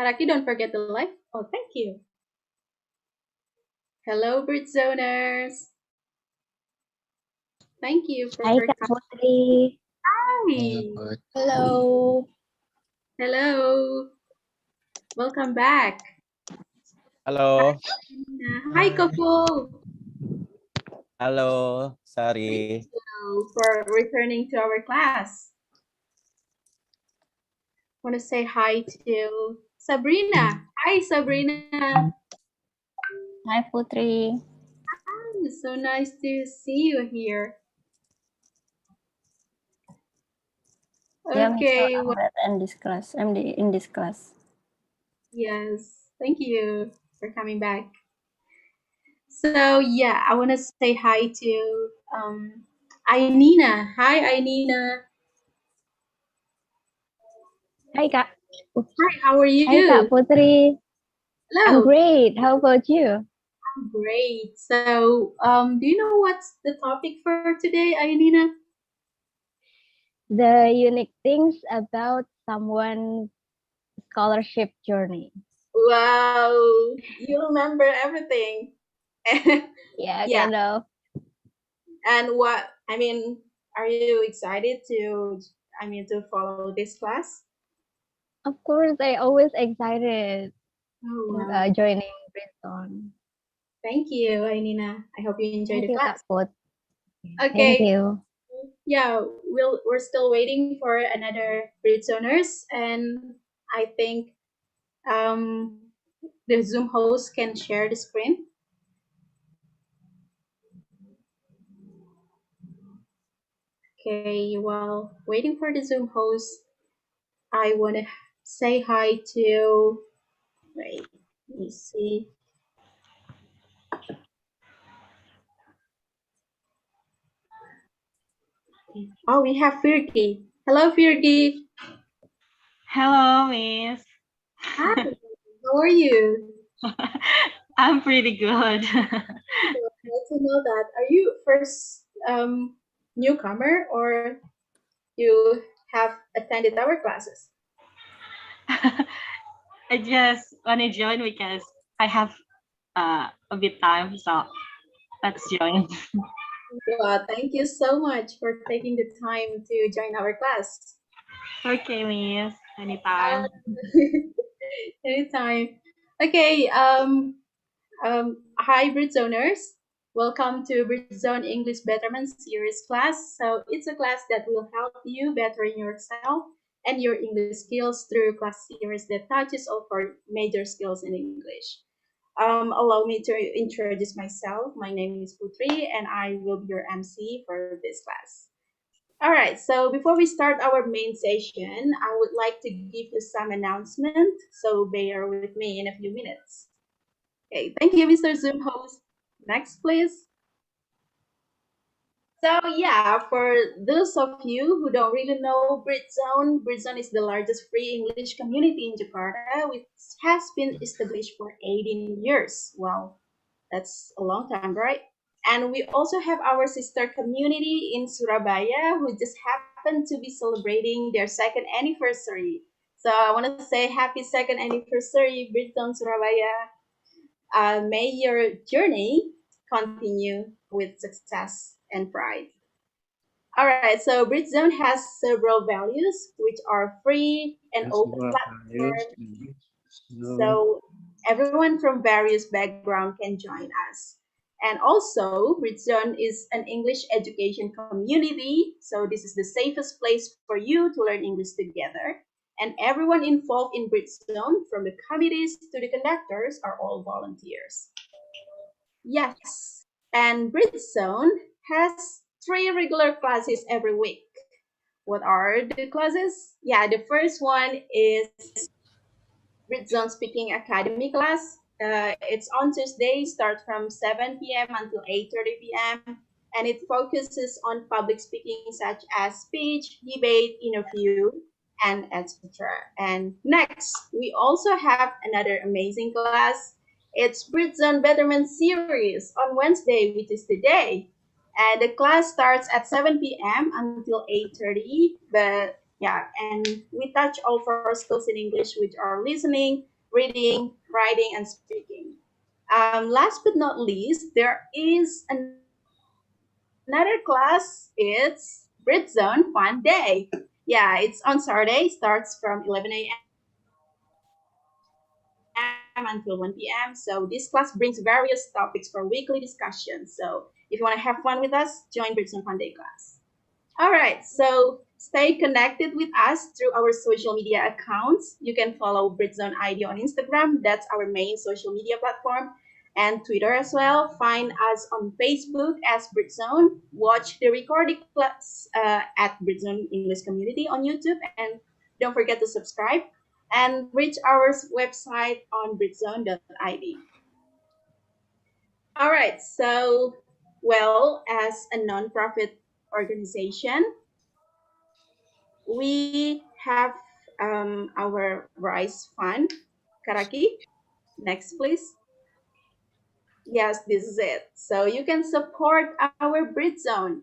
Haraki, don't forget the like. Oh, thank you. Hello, Britzoners. Thank you for Hai Kak coming. Putri. Hi. Hello. Hello. Welcome back. Halo. Hi, Kofo. Halo, Thank Sari. you for returning to our class. Want to say hi to Sabrina. Hi, Sabrina. Hai Putri. Hi, so nice to see you here. Yeah, me too. Okay. I'm glad in this class. in this class. Yes. Thank you for coming back. So yeah, I want to say hi to Ainina. Hi, Ainina. Hai Kak. Hi, how are Hai Kak you? Putri. I'm Hello. great. How about you? I'm great. So, do you know what's the topic for today, Ainina? The unique things about someone's scholarship journey. Wow, you remember everything. Yeah, Yeah, kind of. and what, I mean, are you excited to follow this class? Of course, I always excited Oh, wow. joining Britzone. Thank you, Ainina. I hope you enjoy Thank the you Kak class. Put. Thank Okay. you. Yeah, we're still waiting for another Britzoners, and I think um, the Zoom host can share the screen. Okay, while waiting for the Zoom host, I want to say hi to, wait, let me see. Oh, we have Firgi. Hello, Firgi. Hello, Miss. Hi, how are you? I'm pretty good. Glad to know that. Are you first newcomer or you have attended our classes? I just want to join because I have a bit time, so let's join. Well, thank you so much for taking the time to join our class. Okay, Miss. Anytime. Anytime. Okay, hi, Britzoners. Welcome to Britzone English Betterment series class. So it's a class that will help you better yourself and your English skills through class series that touches all four major skills in English. Allow me to introduce myself. My name is Putri, and I will be your MC for this class. All right, so before we start our main session, I would like to give you some announcement, so bear with me in a few minutes. Okay, thank you, Mr. Zoom host. Next, please. So yeah, for those of you who don't really know Britzone, Britzone is the largest free English community in Jakarta, which has been established for 18 years. Wow, that's a long time, right? And we also have our sister community in Surabaya who just happened to be celebrating their second anniversary. So I want to say happy second anniversary, Britzone Surabaya. May your journey continue with success and pride. All right, so Britzone has several values which are free and open platform. So everyone from various backgrounds can join us. And also, Britzone is an English education community. So this is the safest place for you to learn English together. And everyone involved in Britzone, from the committees to the conductors, are all volunteers. Yes, and Britzone has three regular classes every week. What are the classes? Yeah, the first one is Britzone Speaking Academy class. It's on Tuesday, start from 7 p.m. until 8:30 p.m. And it focuses on public speaking such as speech, debate, interview, and etc. And next, we also have another amazing class. It's Britzone Betterment series on Wednesday, which is today. And the class starts at 7 p.m. until 8:30, but Yeah, and we touch all four skills in English, which are listening, reading, writing, and speaking. Last but not least, there is another class. It's Britzone Fun Day. Yeah, it's on Saturday, starts from 11 a.m. until 1 p.m. So this class brings various topics for weekly discussion. So if you want to have fun with us, join Britzone Fun Day class. All right, so stay connected with us through our social media accounts. You can follow Britzone ID on Instagram. That's our main social media platform. And Twitter as well. Find us on Facebook as Britzone. Watch the recording class at Britzone English Community on YouTube. And don't forget to subscribe and reach our website on britzone.id. All right, so, well, as a nonprofit organization, we have our Rise Fund. Karaki, next please. Yes, this is it. So you can support our Brit Zone.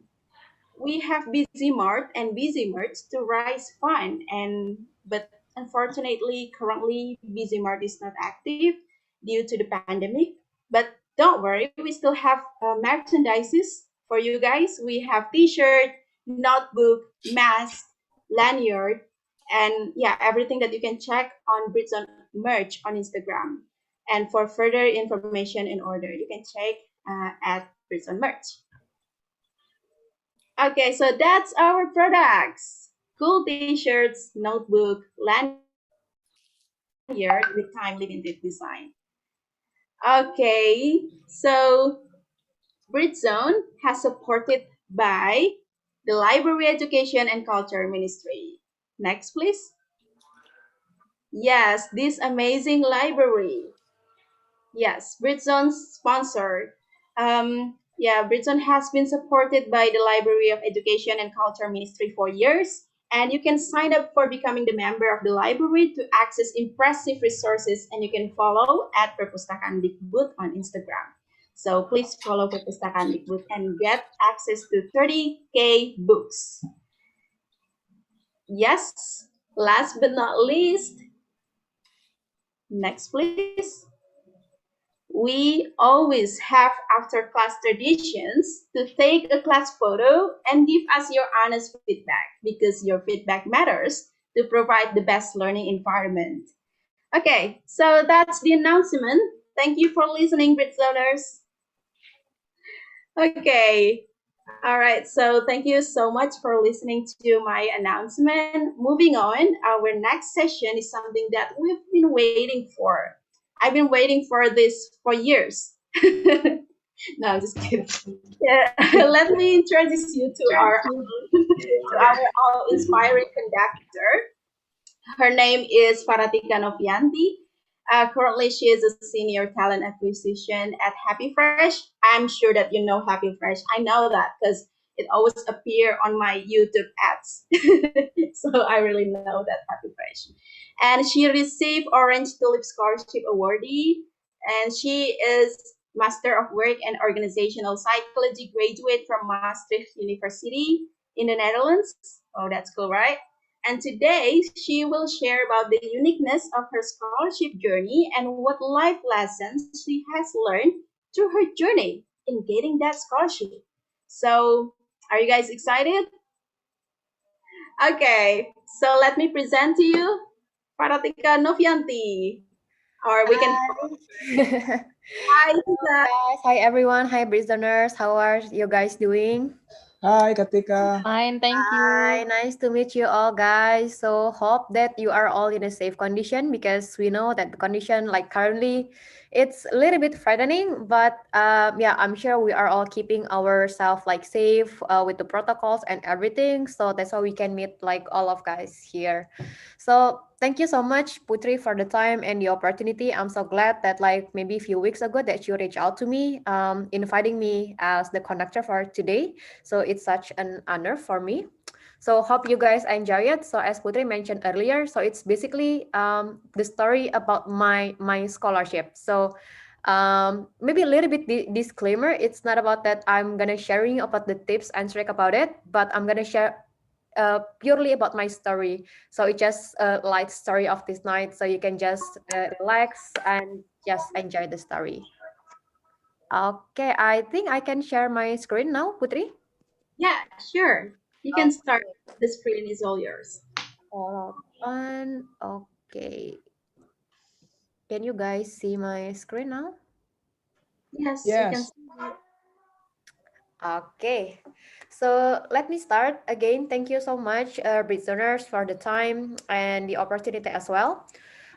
We have Busy Mart and Busy Mart to Rise Fund, and but unfortunately, currently Busy Mart is not active due to the pandemic. But don't worry, we still have merchandises for you guys. We have T-shirt, notebook, mask, lanyard, and yeah, everything that you can check on Britzone merch on Instagram. And for further information and order, you can check at Britzone merch. Okay, so that's our products. Cool t-shirts, notebook, lanyard with time limited design. Okay, so Britzone has supported by the Library Education and Culture Ministry. Next, please. Yes, this amazing library. Yes, Britzone's sponsor. Yeah, Britzone has been supported by the Library of Education and Culture Ministry for years, and you can sign up for becoming the member of the library to access impressive resources, and you can follow at Perpustakaan Dikbud on Instagram. So please follow Perpustakaan Dikbud and get access to 30K books. Yes, last but not least, next please. We always have after class traditions to take a class photo and give us your honest feedback because your feedback matters to provide the best learning environment. Okay, so that's the announcement. Thank you for listening, Britzoners. Okay, all right, so thank you so much for listening to my announcement. Moving on, our next session is something that we've been waiting for. I've been waiting for this for years. No, I'm just kidding. Yeah, let me introduce you to our all-inspiring conductor. Her name is Faratika Noviyanti. Currently, she is a senior talent acquisition at Happy Fresh. I'm sure that you know Happy Fresh. I know that because it always appear on my YouTube ads. So I really know that Happy Fresh. And she received Orange Tulip Scholarship Awardee. And she is Master of Work and Organizational Psychology graduate from Maastricht University in the Netherlands. Oh, that's cool, right? And today she will share about the uniqueness of her scholarship journey and what life lessons she has learned through her journey in getting that scholarship. So, are you guys excited? Okay, so let me present to you Faratika Noviyanti. Or we can Hi. hi Hello Tika. guys. Hi everyone. Hi Brisbane. How are you guys doing? Hi, Katika. Fine, thank Hi, you. nice to meet you all guys. So hope that you are all in a safe condition because we know that the condition like currently it's a little bit frightening, but yeah, I'm sure we are all keeping ourselves like safe with the protocols and everything. So that's why we can meet like all of guys here. So thank you so much, Putri, for the time and the opportunity. I'm so glad that like maybe a few weeks ago that you reached out to me, inviting me as the conductor for today. So it's such an honor for me. So hope you guys enjoy it. So as Putri mentioned earlier, so it's basically the story about my scholarship. So maybe a little bit disclaimer. It's not about that I'm gonna sharing about the tips and trick about it, but I'm gonna share purely about my story. So it's just a light story of this night. So you can just relax and just enjoy the story. Okay, I think I can share my screen now, Putri. Yeah, sure. You can start. The screen is all yours. Open. Okay. Can you guys see my screen now? Yes, we can Yes. see it. Okay, so let me start again. Thank you so much, Britzoners, for the time and the opportunity as well.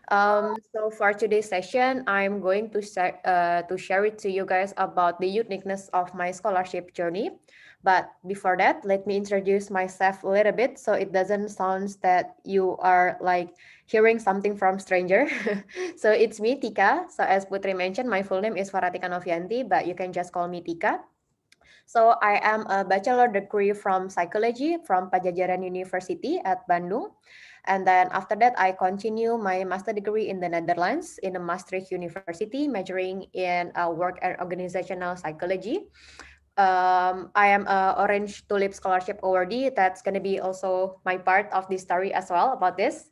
So for today's session, I'm going to share it to you guys about the uniqueness of my scholarship journey. But before that, let me introduce myself a little bit so it doesn't sound that you are like hearing something from stranger. So it's me, Tika. So as Putri mentioned, my full name is Faratika Noviyanti, but you can just call me Tika. So I am a bachelor degree from psychology from Pajajaran University at Bandung. And then after that, I continue my master degree in the Netherlands in the Maastricht University, majoring in work and organizational psychology. I am a Orange Tulip Scholarship awardee. That's going to be also my part of the story as well about this.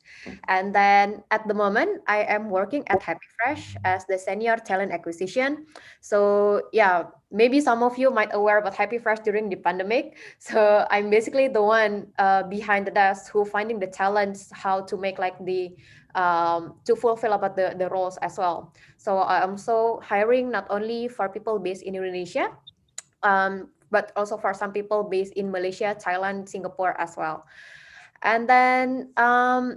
And then at the moment, I am working at Happy Fresh as the senior talent acquisition. So yeah, maybe some of you might aware about Happy Fresh during the pandemic. So I'm basically the one behind the desk who finding the talents, how to make like the to fulfill about the roles as well. So I'm also hiring not only for people based in Indonesia, but also for some people based in Malaysia, Thailand, Singapore as well. And then,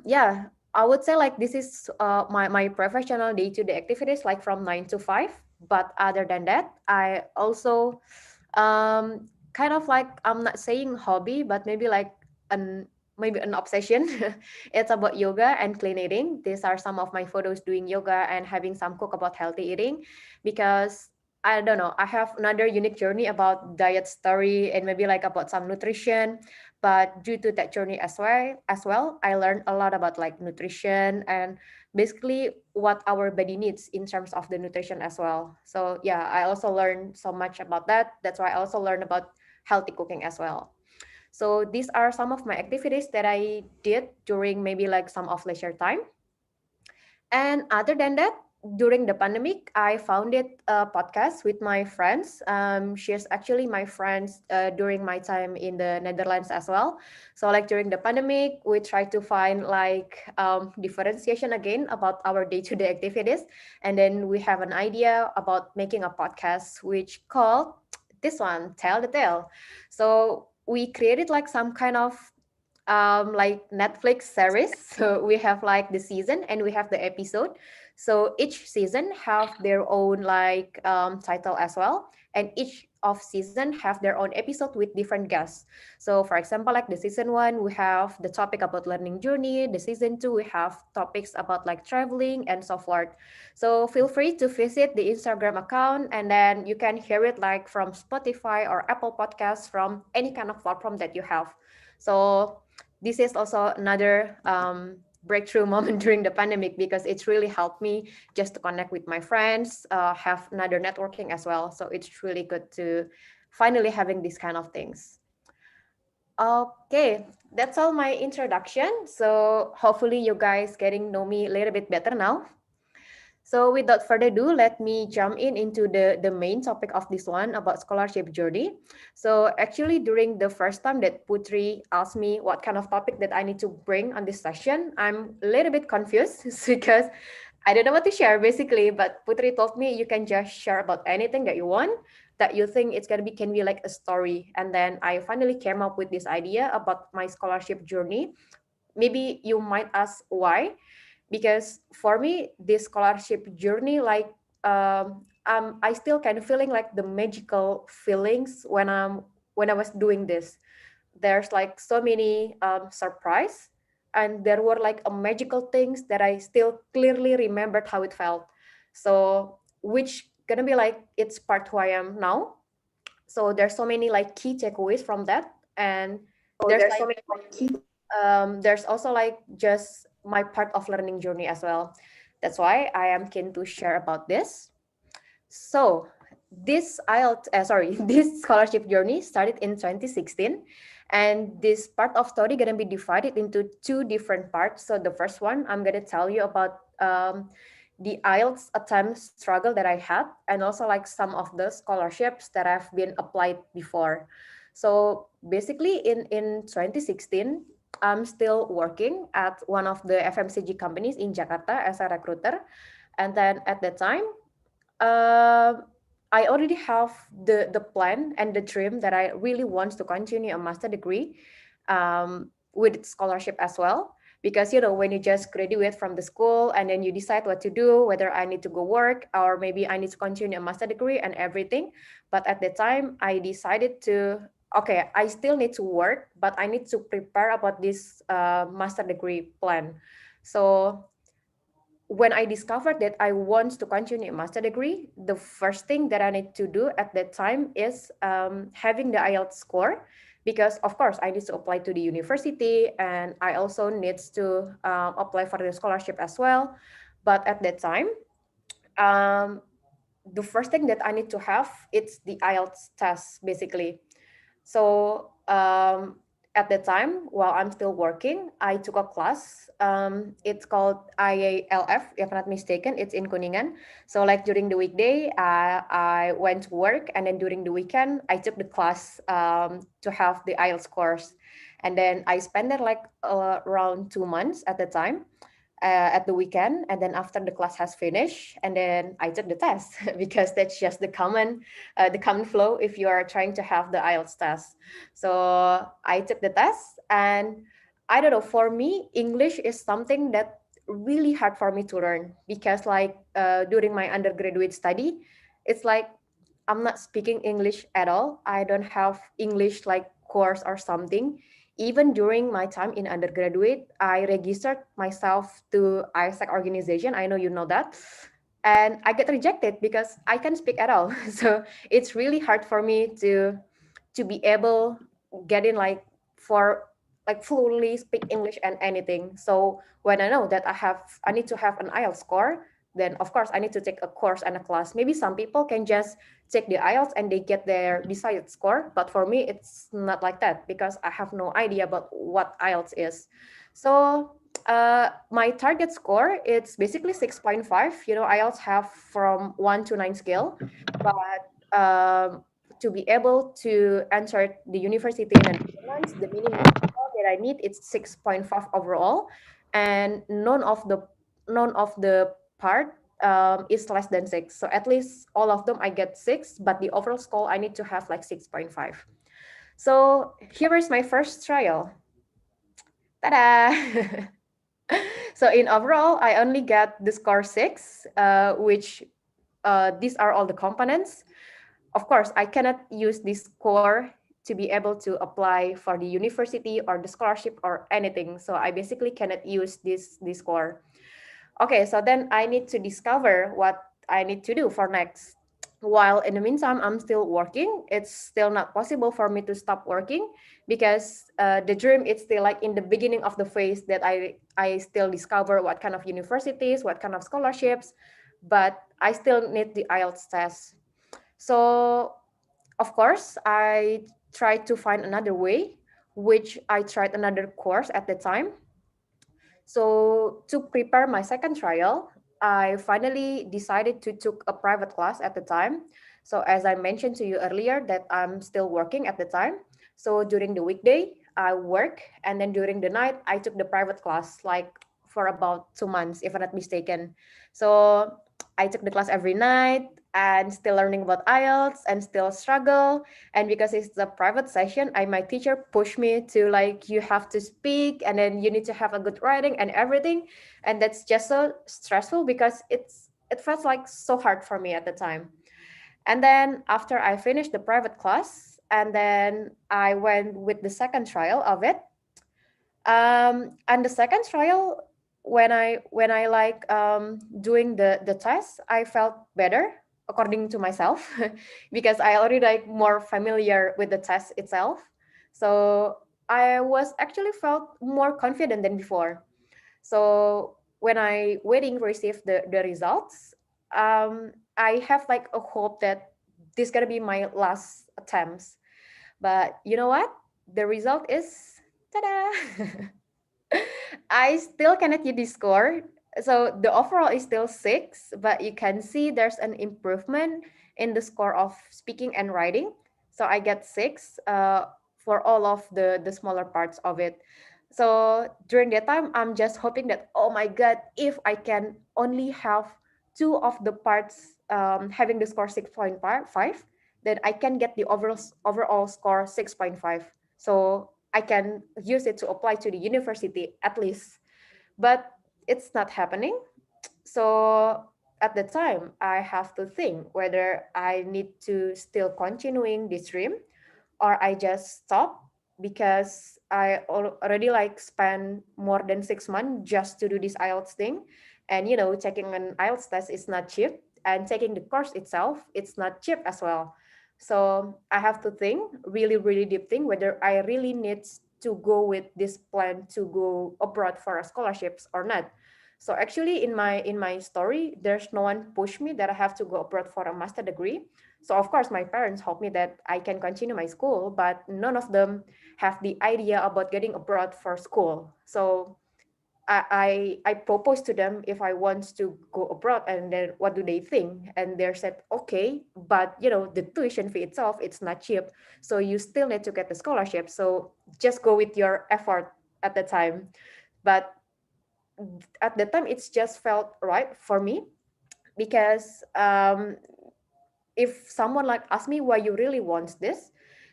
yeah, I would say like this is my professional day-to-day activities, like from 9 to 5. But other than that, I also kind of like, I'm not saying hobby, but maybe like an maybe an obsession. It's about yoga and clean eating. These are some of my photos doing yoga and having some cook about healthy eating, because I don't know, I have another unique journey about diet story and maybe like about some nutrition. But due to that journey as well, I learned a lot about like nutrition and basically what our body needs in terms of the nutrition as well. So yeah, I also learned so much about that. That's why I also learned about healthy cooking as well. So these are some of my activities that I did during maybe like some of leisure time. And other than that, during the pandemic, I founded a podcast with my friends. She's actually my friends during my time in the Netherlands as well. So like during the pandemic, we try to find like differentiation again about our day-to-day activities. And then we have an idea about making a podcast, which called this one, Tell the Tale. So we created like some kind of like Netflix series. So we have like the season and we have the episode. So each season have their own like title as well, and each of season have their own episode with different guests. So for example, like the season 1, we have the topic about learning journey. The season 2, we have topics about like traveling and so forth. So feel free to visit the Instagram account, and then you can hear it like from Spotify or Apple Podcasts, from any kind of platform that you have. So this is also another breakthrough moment during the pandemic, because it's really helped me just to connect with my friends, have another networking as well. So it's really good to finally having these kind of things. Okay, that's all my introduction. So hopefully you guys getting know me a little bit better now. So without further ado, let me jump in into the main topic of this one about scholarship journey. So actually during the first time that Putri asked me what kind of topic that I need to bring on this session, I'm a little bit confused because I don't know what to share basically, but Putri told me you can just share about anything that you want, that you think it's gonna be can be like a story. And then I finally came up with this idea about my scholarship journey. Maybe you might ask why, because for me this scholarship journey like I still kind of feeling like the magical feelings when I was doing this. There's like so many surprise, and there were like a magical things that I still clearly remembered how it felt. So which gonna be like it's part who I am now. So there's so many like key takeaways from that. And there's like there's also like just my part of learning journey as well. That's why I am keen to share about this. So this this scholarship journey started in 2016, And this part of story gonna be divided into two different parts. So the first one, I'm gonna tell you about the IELTS attempt struggle that I had, and also like some of the scholarships that have been applied before. So basically in 2016, I'm still working at one of the FMCG companies in Jakarta as a recruiter. And then at that time, uh, I already have the plan and the dream that I really want to continue a master degree with scholarship as well. Because when you just graduate from the school and then you decide what to do, whether I need to go work or maybe I need to continue a master degree and everything. But at the time, I decided to, okay, I still need to work, but I need to prepare about this master degree plan. So when I discovered that I want to continue a master degree, the first thing that I need to do at that time is having the IELTS score, because of course I need to apply to the university and I also need to apply for the scholarship as well. But at that time, um, the first thing that I need to have it's the IELTS test basically. So at the time, while I'm still working, I took a class. It's called IALF, if I'm not mistaken. It's in Kuningan. So like during the weekday, I went to work, and then during the weekend, I took the class to have the IELTS course. And then I spent there like around 2 months at the time at the weekend, and then after the class has finished, and then I took the test because that's just the common flow if you are trying to have the IELTS test. So I took the test, and I don't know, for me English is something that really hard for me to learn, because like during my undergraduate study, it's like I'm not speaking English at all. I don't have English like course or something. Even during my time in undergraduate, I registered myself to ISAC organization. I know you know that. And I get rejected because I can't speak at all. So it's really hard for me to be able get in like for like fluently speak English and anything. So when I know that I need to have an IELTS score, then of course I need to take a course and a class. Maybe some people can just take the IELTS and they get their desired score, but for me it's not like that because I have no idea about what IELTS is. So my target score it's basically 6.5. IELTS have from 1 to 9 scale, but to be able to enter the university in the Netherlands, the minimum score that I need is 6.5 overall, and none of the part is less than 6. So at least all of them I get 6, but the overall score I need to have like 6.5. So here is my first trial. Ta-da! So in overall, I only got the score 6, which these are all the components. Of course, I cannot use this score to be able to apply for the university or the scholarship or anything. So I basically cannot use this score. Okay, so then I need to discover what I need to do for next. While in the meantime, I'm still working. It's still not possible for me to stop working because the dream is still like in the beginning of the phase that I still discover what kind of universities, what kind of scholarships, but I still need the IELTS test. So of course, I tried to find another way, which I tried another course at the time. So to prepare my second trial, I finally decided to took a private class at the time. So as I mentioned to you earlier that I'm still working at the time. So during the weekday, I work, and then during the night, I took the private class like for about 2 months, if I'm not mistaken. So I took the class every night and still learning about IELTS and still struggle. And because it's a private session, my teacher pushed me to like, you have to speak and then you need to have a good writing and everything. And that's just so stressful because it felt like so hard for me at the time. And then after I finished the private class, and then I went with the second trial of it. And the second trial, when I like doing the test, I felt better according to myself because I already like more familiar with the test itself. So I was actually felt more confident than before. So when I waiting to receive the results, I have like a hope that this gonna be my last attempts. But you know what? the result is, ta-da! I still cannot get the score. So the overall is still 6, but you can see there's an improvement in the score of speaking and writing. So I get 6 for all of the smaller parts of it. So during that time, I'm just hoping that, oh my God, if I can only have 2 of the parts having the score 6.5, then I can get the overall score 6.5. So I can use it to apply to the university at least. But it's not happening. So at the time, I have to think whether I need to still continuing this dream or I just stop because I already like spent more than 6 months just to do this IELTS thing. And you know, taking an IELTS test is not cheap, and taking the course itself, it's not cheap as well. So I have to think really, really deep thing whether I really need to go with this plan to go abroad for a scholarships or not. So actually in my story, there's no one push me that I have to go abroad for a master degree. So of course, my parents hope me that I can continue my school, but none of them have the idea about getting abroad for school. So I proposed to them if I want to go abroad, and then what do they think? And they said, okay, but you know the tuition fee itself, it's not cheap, so you still need to get the scholarship. So just go with your effort at the time. But at the time, it's just felt right for me because if someone like ask me why you really want this,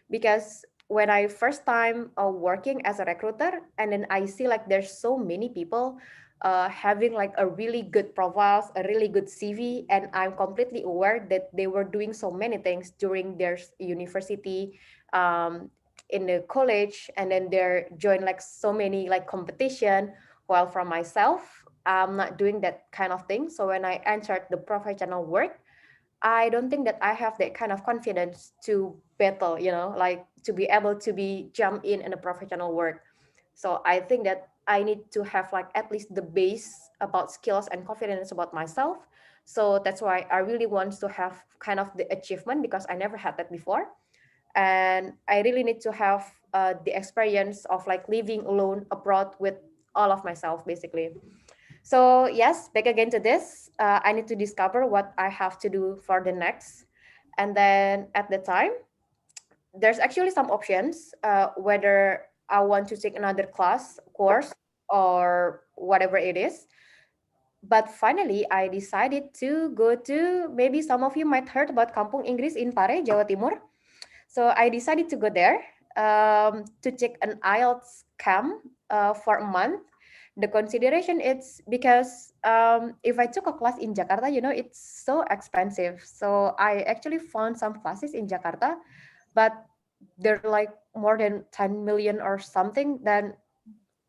because when I first time working as a recruiter, and then I see like there's so many people having like a really good profiles, a really good CV, and I'm completely aware that they were doing so many things during their university, um, in the college, and then they're join like so many like competition, while from myself I'm not doing that kind of thing. So when I entered the professional work, I don't think that I have that kind of confidence to battle, you know, like to be able to be jump in a professional work. So I think that I need to have like at least the base about skills and confidence about myself. So that's why I really want to have kind of the achievement because I never had that before. And I really need to have the experience of like living alone abroad with all of myself, basically. So yes, back again to this. I need to discover what I have to do for the next. And then at the time, there's actually some options, whether I want to take another class, course, or whatever it is. But finally, I decided to go to, maybe some of you might heard about Kampung Inggris in Pare, Jawa Timur. So I decided to go there to take an IELTS camp for a month. The consideration is because if I took a class in Jakarta, you know, it's so expensive. So I actually found some classes in Jakarta, but they're like more than 10 million or something. Then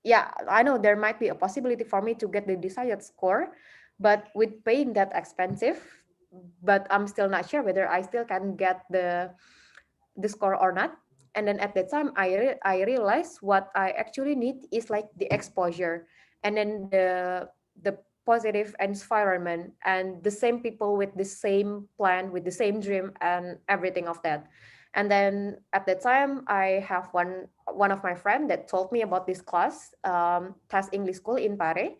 yeah, I know there might be a possibility for me to get the desired score, but with paying that expensive, but I'm still not sure whether I still can get the score or not. And then at that time I realized what I actually need is like the exposure, and then the positive environment, and the same people with the same plan, with the same dream and everything of that. And then at that time I have one of my friend that told me about this class, Test English School in Pare.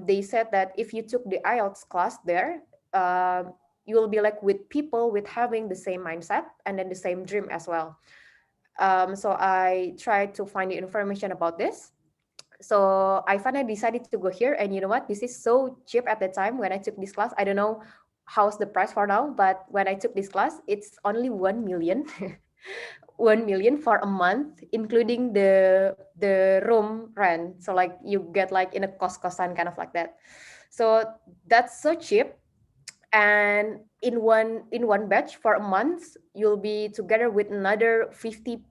They said that if you took the IELTS class there, you will be like with people with having the same mindset and then the same dream as well. So I tried to find the information about this. So I finally decided to go here, and you know what? This is so cheap at the time when I took this class. I don't know how's the price for now, but when I took this class, it's only 1 million. 1 million for a month, including the room rent. So like you get like in a kos-kosan kind of like that. So that's so cheap. And in one batch for a month, you'll be together with another 50%.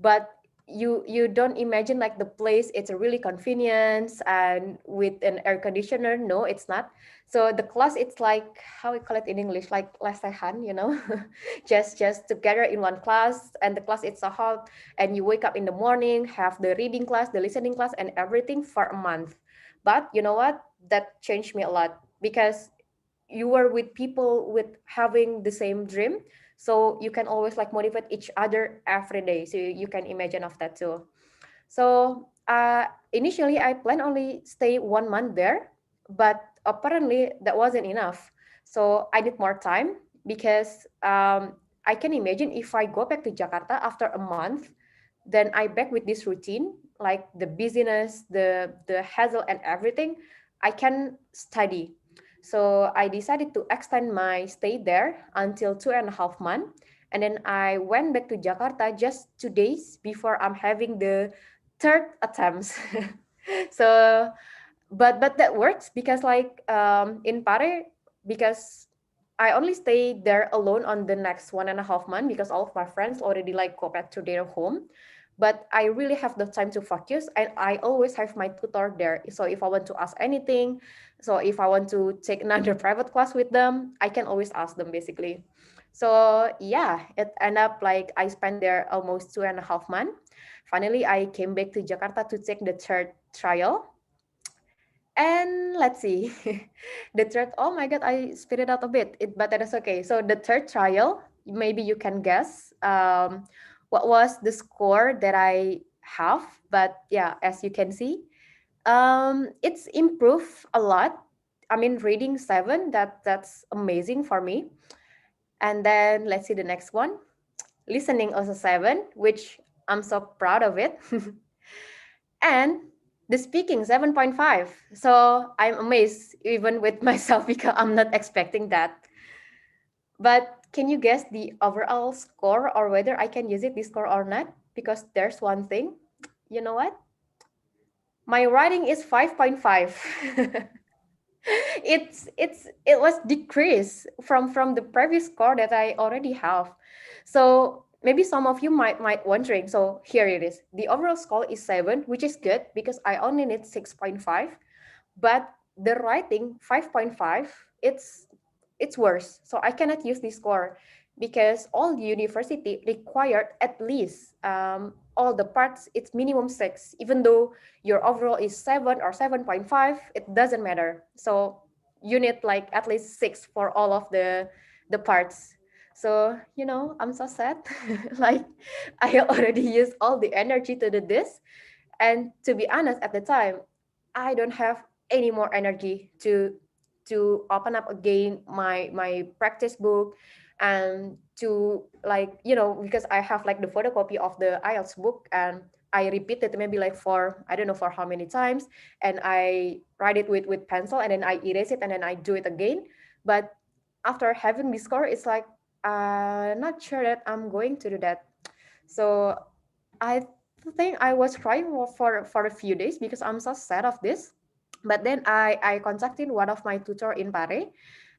But you don't imagine like the place, it's a really convenience and with an air conditioner. No, it's not. So the class, it's like, how we call it in English, like lesehan, you know. Just together in one class, and the class it's a hall, and you wake up in the morning, have the reading class, the listening class, and everything for a month. But you know what, that changed me a lot because you were with people with having the same dream. So you can always like motivate each other every day. So you can imagine of that too. So initially I planned only stay 1 month there, but apparently that wasn't enough. So I need more time because I can imagine if I go back to Jakarta after a month, then I back with this routine, like the busyness, the hassle and everything. I can study. So I decided to extend my stay there until 2.5 months. And then I went back to Jakarta just 2 days before I'm having the third attempts. So but that works because like in Pare, because I only stayed there alone on the next 1.5 months because all of my friends already like go back to their home. But I really have the time to focus, and I always have my tutor there. So if I want to ask anything, so if I want to take another private class with them, I can always ask them basically. So yeah, it ended up like I spent there almost 2.5 months. Finally, I came back to Jakarta to take the third trial. And let's see, the third, oh my God, I spit it out a bit, but that is okay. So the third trial, maybe you can guess what was the score that I have. But yeah, as you can see, it's improved a lot. I mean, reading 7, that's amazing for me. And then let's see the next one. Listening also 7, which I'm so proud of it. And the speaking 7.5. So I'm amazed even with myself because I'm not expecting that. But can you guess the overall score or whether I can use it this score or not? Because there's one thing. You know what? My writing is 5.5. It was decreased from the previous score that I already have. So maybe some of you might wondering. So here it is. The overall score is 7, which is good because I only need 6.5. But the writing 5.5, it's worse. So I cannot use this score because all the university required at least all the parts it's minimum 6, even though your overall is 7 or 7.5, it doesn't matter. So you need like at least 6 for all of the parts. So I'm so sad. Like I already used all the energy to do this, and to be honest, at the time I don't have any more energy to open up again my practice book, and to like because I have like the photocopy of the IELTS book, and I repeat it maybe like for I don't know for how many times, and I write it with pencil, and then I erase it, and then I do it again. But after having this score, it's like not sure that I'm going to do that. So I think I was crying for a few days because I'm so sad of this. But then I contacted one of my tutor in Pare,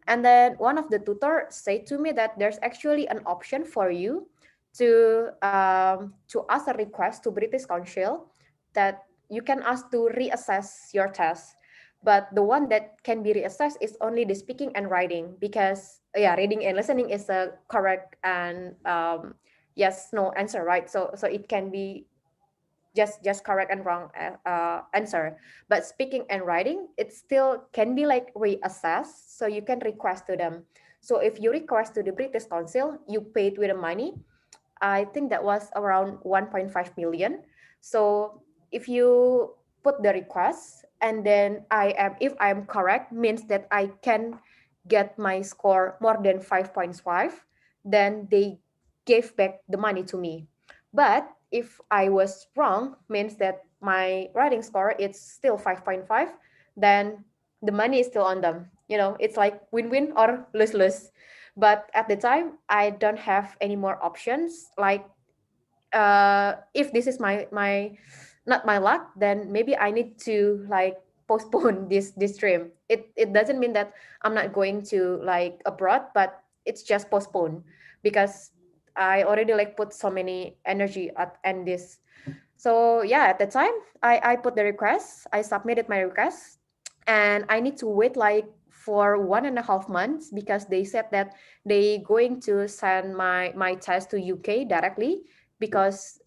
and then one of the tutor said to me that there's actually an option for you to ask a request to British Council that you can ask to reassess your test. But the one that can be reassessed is only the speaking and writing, because yeah, reading and listening is a correct and yes no answer, right? So it can be just correct and wrong answer. But speaking and writing, it still can be like reassessed, so you can request to them. So if you request to the British Council, you paid with the money. I think that was around 1.5 million. So if you put the request, and then if I am correct, means that I can get my score more than 5.5, then they gave back the money to me. But if I was wrong, means that my writing score is still 5.5, then the money is still on them. It's like win-win or lose-lose. But at the time I don't have any more options, like if this is my not my luck, then maybe I need to like postpone this dream. It doesn't mean that I'm not going to like abroad, but it's just postponed because I already like put so many energy at and this. So yeah, at the time I put the request, I submitted my request, and I need to wait like for 1.5 months because they said that they going to send my test to UK directly, because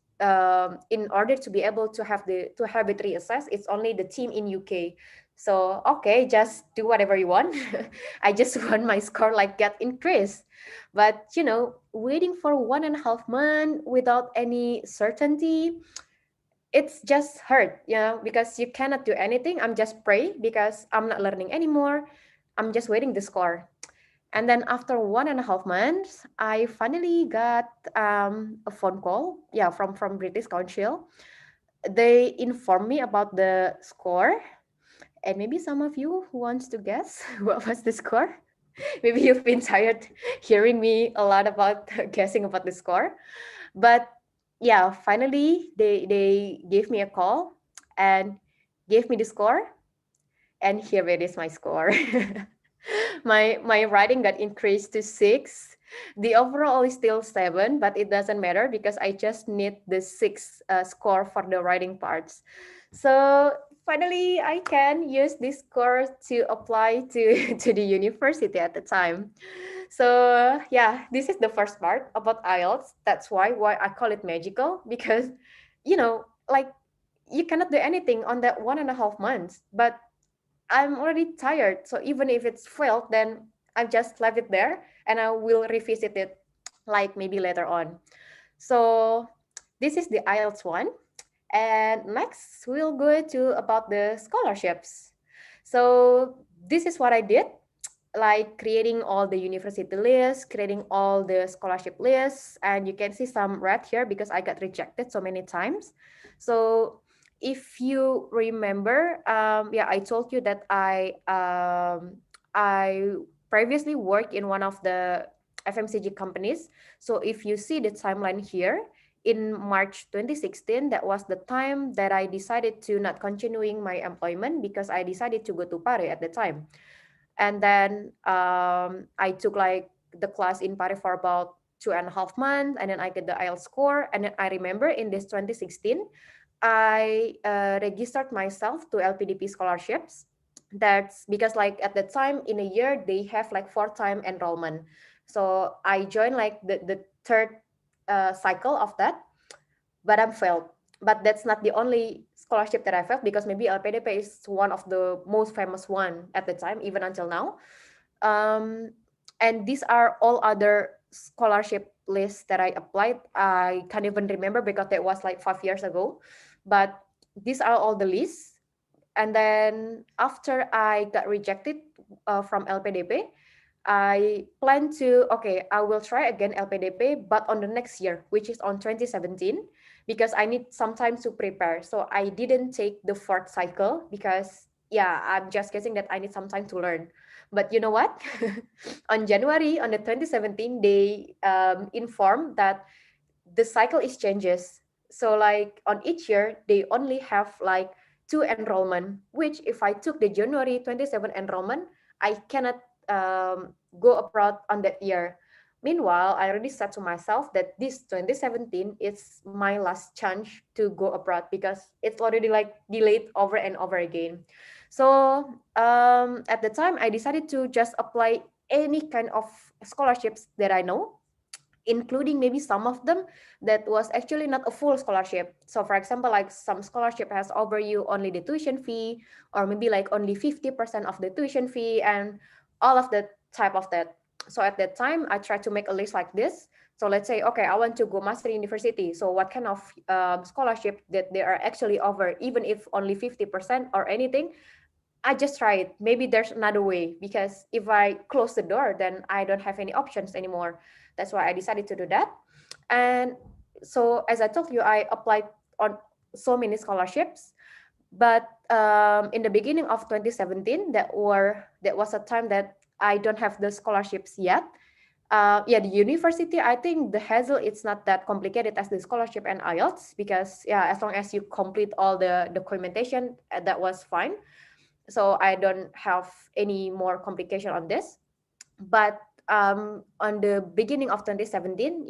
in order to be able to have it reassessed, it's only the team in UK. So okay, just do whatever you want. I just want my score like get increased. But waiting for 1.5 months without any certainty, it's just hurt, because you cannot do anything. I'm just pray because I'm not learning anymore. I'm just waiting the score. And then after 1.5 months, I finally got a phone call, from British Council. They informed me about the score, and maybe some of you who wants to guess what was the score. Maybe you've been tired hearing me a lot about guessing about the score. But yeah, finally they gave me a call and gave me the score, and here it is, my score. My writing got increased to 6. The overall is still 7, but it doesn't matter because I just need the 6 score for the writing parts. So finally I can use this score to apply to to the university at the time. So yeah, this is the first part about IELTS. That's why I call it magical, because like you cannot do anything on that 1.5 months, but I'm already tired. So even if it's failed, then I just leave it there and I will revisit it like maybe later on. So this is the IELTS one. And next we'll go to about the scholarships. So this is what I did, like creating all the university lists, creating all the scholarship lists, and you can see some red here because I got rejected so many times. So if you remember, I told you that I previously worked in one of the FMCG companies. So if you see the timeline here, in March 2016, that was the time that I decided to not continuing my employment because I decided to go to Pare at the time. And then I took like the class in Paris for about 2.5 months, and then I get the IELTS score. And then I remember in this 2016, I registered myself to LPDP scholarships. That's because like at the time in a year they have like 4 time enrollment. So I joined like the third cycle of that, but I'm failed. But that's not the only scholarship that I failed, because maybe LPDP is one of the most famous one at the time, even until now. And these are all other scholarship lists that I applied. I can't even remember because that was like 5 years ago. But these are all the lists. And then after I got rejected from LPDP, I plan to, okay, I will try again LPDP, but on the next year, which is on 2017, because I need some time to prepare. So I didn't take the fourth cycle because, yeah, I'm just guessing that I need some time to learn. But you know what? On January, on the 2017, they informed that the cycle is changes. So like on each year, they only have like 2 enrollment, which if I took the January 27 enrollment, I cannot go abroad on that year. Meanwhile, I already said to myself that this 2017 is my last chance to go abroad because it's already like delayed over and over again. So at the time, I decided to just apply any kind of scholarships that I know, including maybe some of them that was actually not a full scholarship. So for example, like some scholarship has over you only the tuition fee, or maybe like only 50% of the tuition fee, and all of the type of that. So at that time, I tried to make a list like this. So let's say, okay, I want to go Maastricht University. So what kind of scholarship that they are actually over, even if only 50% or anything, I just try it. Maybe there's another way, because if I close the door, then I don't have any options anymore. That's why I decided to do that. And so, as I told you, I applied on so many scholarships. But in the beginning of 2017, that was a time that I don't have the scholarships yet. The university, I think the hassle, it's not that complicated as the scholarship and IELTS, because as long as you complete all the documentation, that was fine. So I don't have any more complication on this. But on the beginning of 2017,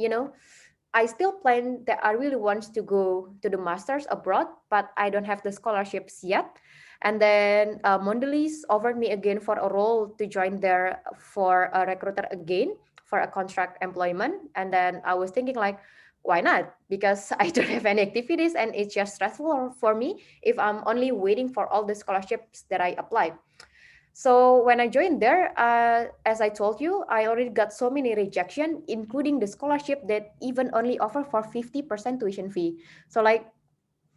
I still plan that I really want to go to the masters abroad, but I don't have the scholarships yet. And then Mondelez offered me again for a role to join there for a recruiter again for a contract employment. And then I was thinking like, why not? Because I don't have any activities and it's just stressful for me if I'm only waiting for all the scholarships that I applied. So when I joined there, as I told you, I already got so many rejection, including the scholarship that even only offer for 50% tuition fee. So like,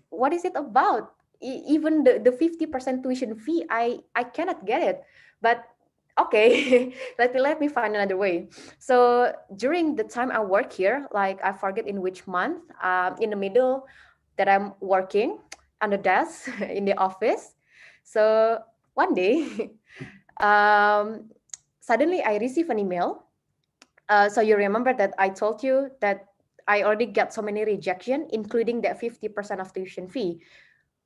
what is it about? Even the 50% tuition fee, I cannot get it. But okay, let me find another way. So during the time I work here, like I forget in which month, in the middle that I'm working on the desk in the office. So one day, um, suddenly I receive an email. So you remember that I told you that I already got so many rejection, including that 50% of tuition fee,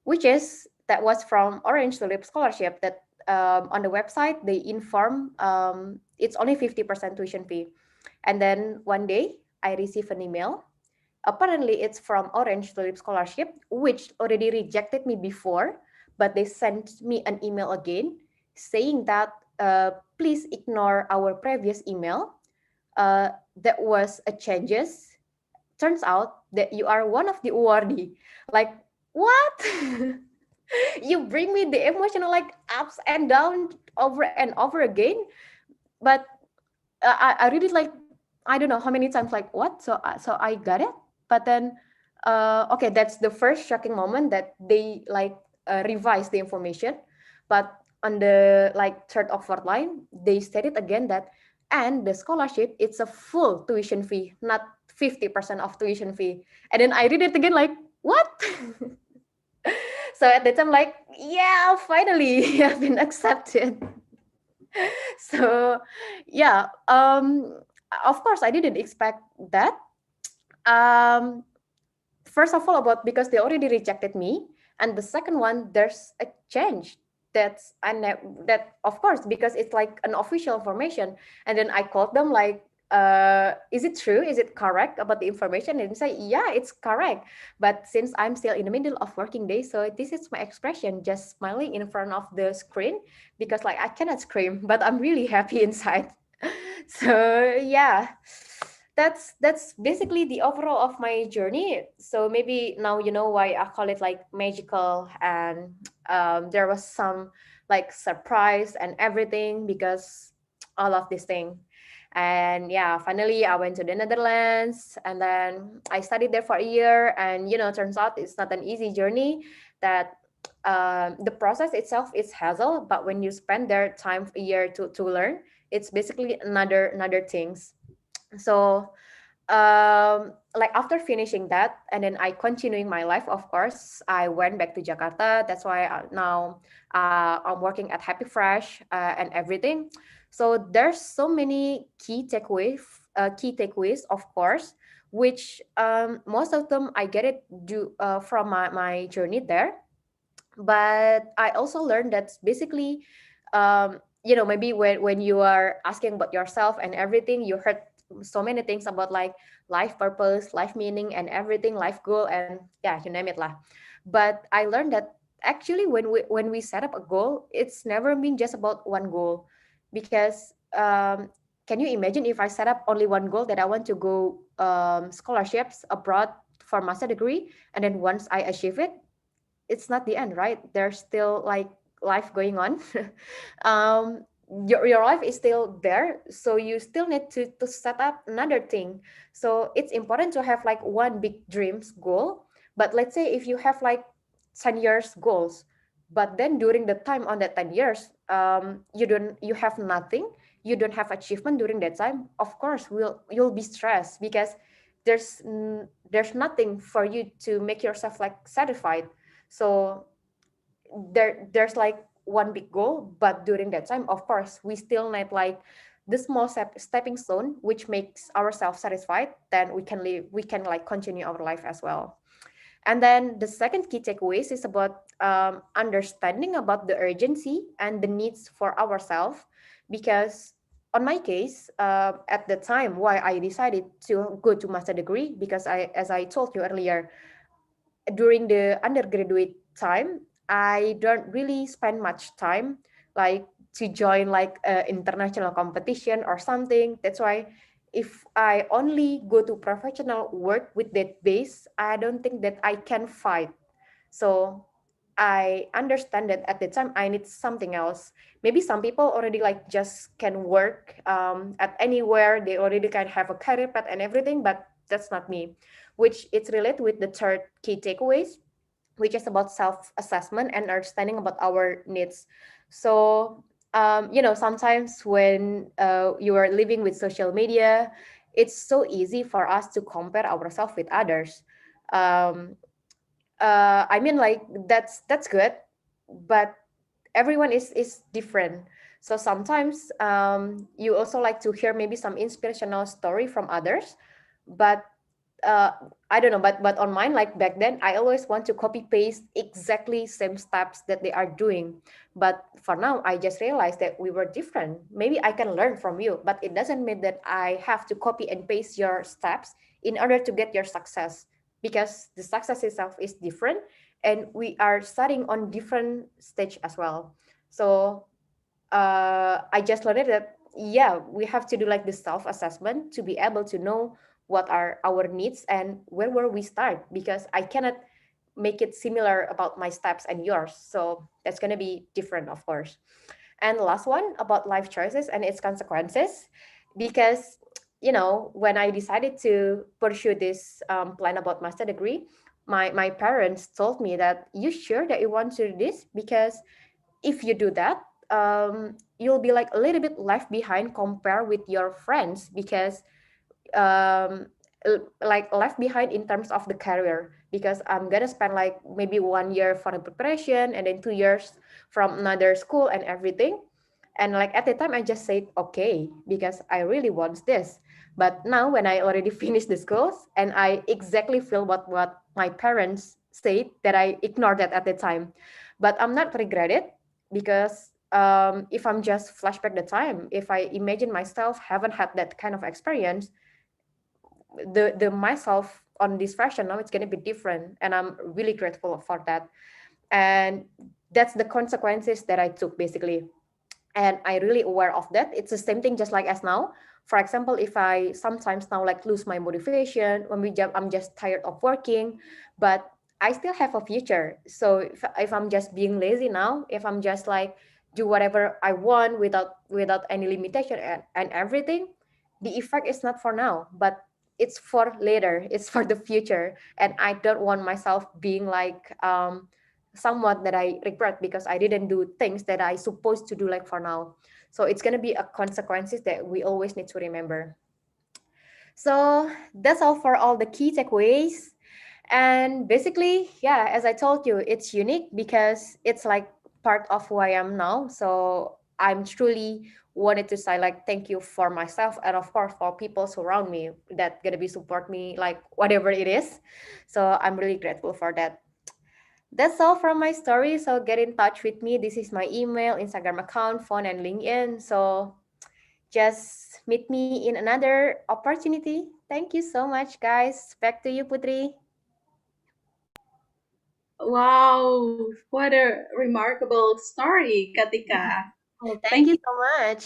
which is that was from Orange Tulip Scholarship. That on the website they inform it's only 50% tuition fee, and then one day I receive an email. Apparently, it's from Orange Tulip Scholarship, which already rejected me before, but they sent me an email again saying that please ignore our previous email. That was a changes. Turns out that you are one of the awardee. Like, what? You bring me the emotional like ups and downs over and over again. But I really like, I don't know how many times like what, so I got it. But then okay, that's the first shocking moment that they like revise the information. But on the like third or fourth line they stated again that, and the scholarship it's a full tuition fee, not 50% of tuition fee. And then I read it again like, what? So at that time like, yeah, finally I've been accepted. So yeah, of course I didn't expect that. um First of all, about because they already rejected me, and the second one, there's a change that's that of course because it's like an official information. And then I called them like, is it true, is it correct about the information? And they say yeah, it's correct, but since I'm still in the middle of working day, so this is my expression, just smiling in front of the screen, because like I cannot scream but I'm really happy inside. So yeah, that's basically the overall of my journey. So maybe now you know why I call it like magical, and there was some like surprise and everything because all of this thing. And yeah, finally I went to the Netherlands, and then I studied there for a year. And you know, turns out it's not an easy journey. That the process itself is hassle, but when you spend their time a year to learn, it's basically another things. So like after finishing that, and then I continuing my life, of course I went back to Jakarta. That's why now I'm working at Happy Fresh and everything. So there's so many key takeaways, of course, which most of them I get it from my journey there. But I also learned that basically, you know, maybe when you are asking about yourself and everything, you heard so many things about like life purpose, life meaning, and everything, life goal, and yeah, you name it lah. But I learned that actually when we set up a goal, it's never been just about one goal. Because can you imagine if I set up only one goal, that I want to go scholarships abroad for master degree, and then once I achieve it, it's not the end, right? There's still like life going on. um your life is still there, so you still need to set up another thing. So it's important to have like one big dreams goal. But let's say if you have like 10 years goals, but then during the time on that 10 years, you have nothing, you don't have achievement during that time, of course you'll be stressed, because there's nothing for you to make yourself like satisfied. So there's like one big goal, but during that time, of course, we still need like the small stepping stone, which makes ourselves satisfied. Then we can like continue our life as well. And then the second key takeaways is about understanding about the urgency and the needs for ourselves. Because on my case, at the time why I decided to go to master degree, because as I told you earlier, during the undergraduate time, I don't really spend much time like to join like international competition or something. That's why if I only go to professional work with that base, I don't think that I can fight. So I understand that at the time I need something else. Maybe some people already like just can work at anywhere. They already can have a career path and everything, but that's not me. Which it's related with the third key takeaways, which is about self-assessment and understanding about our needs. So sometimes when you are living with social media, it's so easy for us to compare ourselves with others. Um, I mean, like that's good, but everyone is different. So sometimes you also like to hear maybe some inspirational story from others, but uh, I don't know, but on mine, like back then, I always want to copy paste exactly same steps that they are doing. But for now, I just realized that we were different. Maybe I can learn from you, but it doesn't mean that I have to copy and paste your steps in order to get your success, because the success itself is different, and we are starting on different stage as well. So I just learned that yeah, we have to do like the self assessment to be able to know what are our needs and where will we start, because I cannot make it similar about my steps and yours. So that's gonna be different, of course. And the last one about life choices and its consequences, because when I decided to pursue this plan about master degree, my parents told me that you sure that you want to do this, because if you do that, you'll be like a little bit left behind compared with your friends, because um, like left behind in terms of the career, because I'm gonna spend like maybe 1 year for the preparation and then 2 years from another school and everything. And like at the time I just said okay, because I really want this. But now when I already finished the schools, and I exactly feel what my parents said, that I ignored that at the time. But I'm not regretted, because if I'm just flashback the time, if I imagine myself haven't had that kind of experience, the myself on this fashion now, it's going to be different, and I'm really grateful for that. And that's the consequences that I took basically, and I really aware of that. It's the same thing just like as now. For example, if I sometimes now like lose my motivation when I'm just tired of working, but I still have a future. So if I'm just being lazy now, if I'm just like do whatever I want without any limitation and everything, the effect is not for now, but it's for later, it's for the future. And I don't want myself being like somewhat that I regret because I didn't do things that I supposed to do like for now. So it's gonna be a consequences that we always need to remember. So that's all for all the key takeaways. And basically, yeah, as I told you, it's unique because it's like part of who I am now. So I'm truly wanted to say like thank you for myself, and of course for people surround me that gonna be support me like whatever it is. So I'm really grateful for that. That's all from my story. So get in touch with me. This is my email, Instagram account, phone, and LinkedIn. So just meet me in another opportunity. Thank you so much, guys. Back to you, Putri. Wow, what a remarkable story, Katika. Oh, Thank thank you you. so much.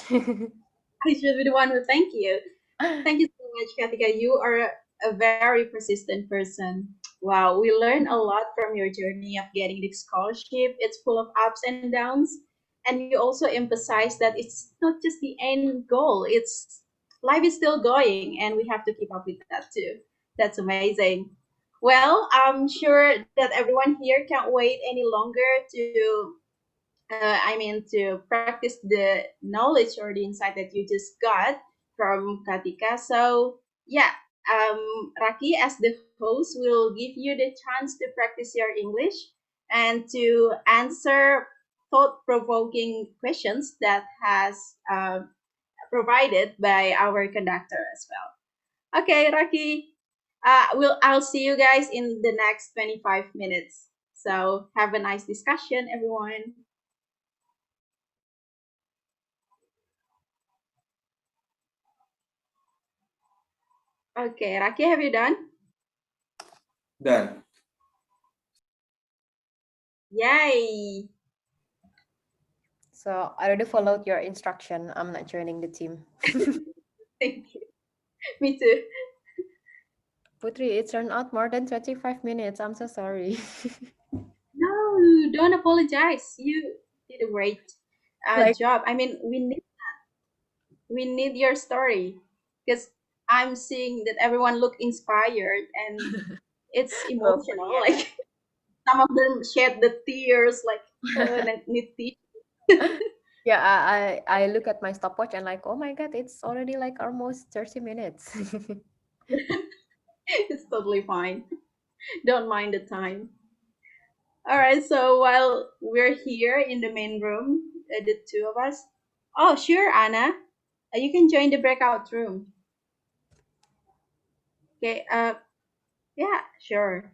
I should be the one who thank you. Thank you so much, Katika. You are a very persistent person. Wow, we learned a lot from your journey of getting the scholarship. It's full of ups and downs. And you also emphasize that it's not just the end goal, it's life is still going and we have to keep up with that too. That's amazing. Well, I'm sure that everyone here can't wait any longer to practice the knowledge or the insight that you just got from Katika. So, yeah, Raki, as the host, will give you the chance to practice your English and to answer thought-provoking questions that has provided by our conductor as well. Okay, Raki, I'll see you guys in the next 25 minutes. So have a nice discussion, everyone. Okay, Raki, have you done? Done. Yay! So I already followed your instruction. I'm not joining the team. Thank you. Me too. Putri, it turned out more than 25 minutes. I'm so sorry. No, don't apologize. You did a great Like, job. I mean, we need your story because I'm seeing that everyone look inspired and it's hopefully, emotional. yeah. Like some of them shed the tears. Like and need tea. Yeah, I look at my stopwatch and like, oh my God, it's already like almost 30 minutes. It's totally fine. Don't mind the time. All right. So while we're here in the main room, the two of us. Oh, sure, Anna. You can join the breakout room. Okay. Yeah, sure.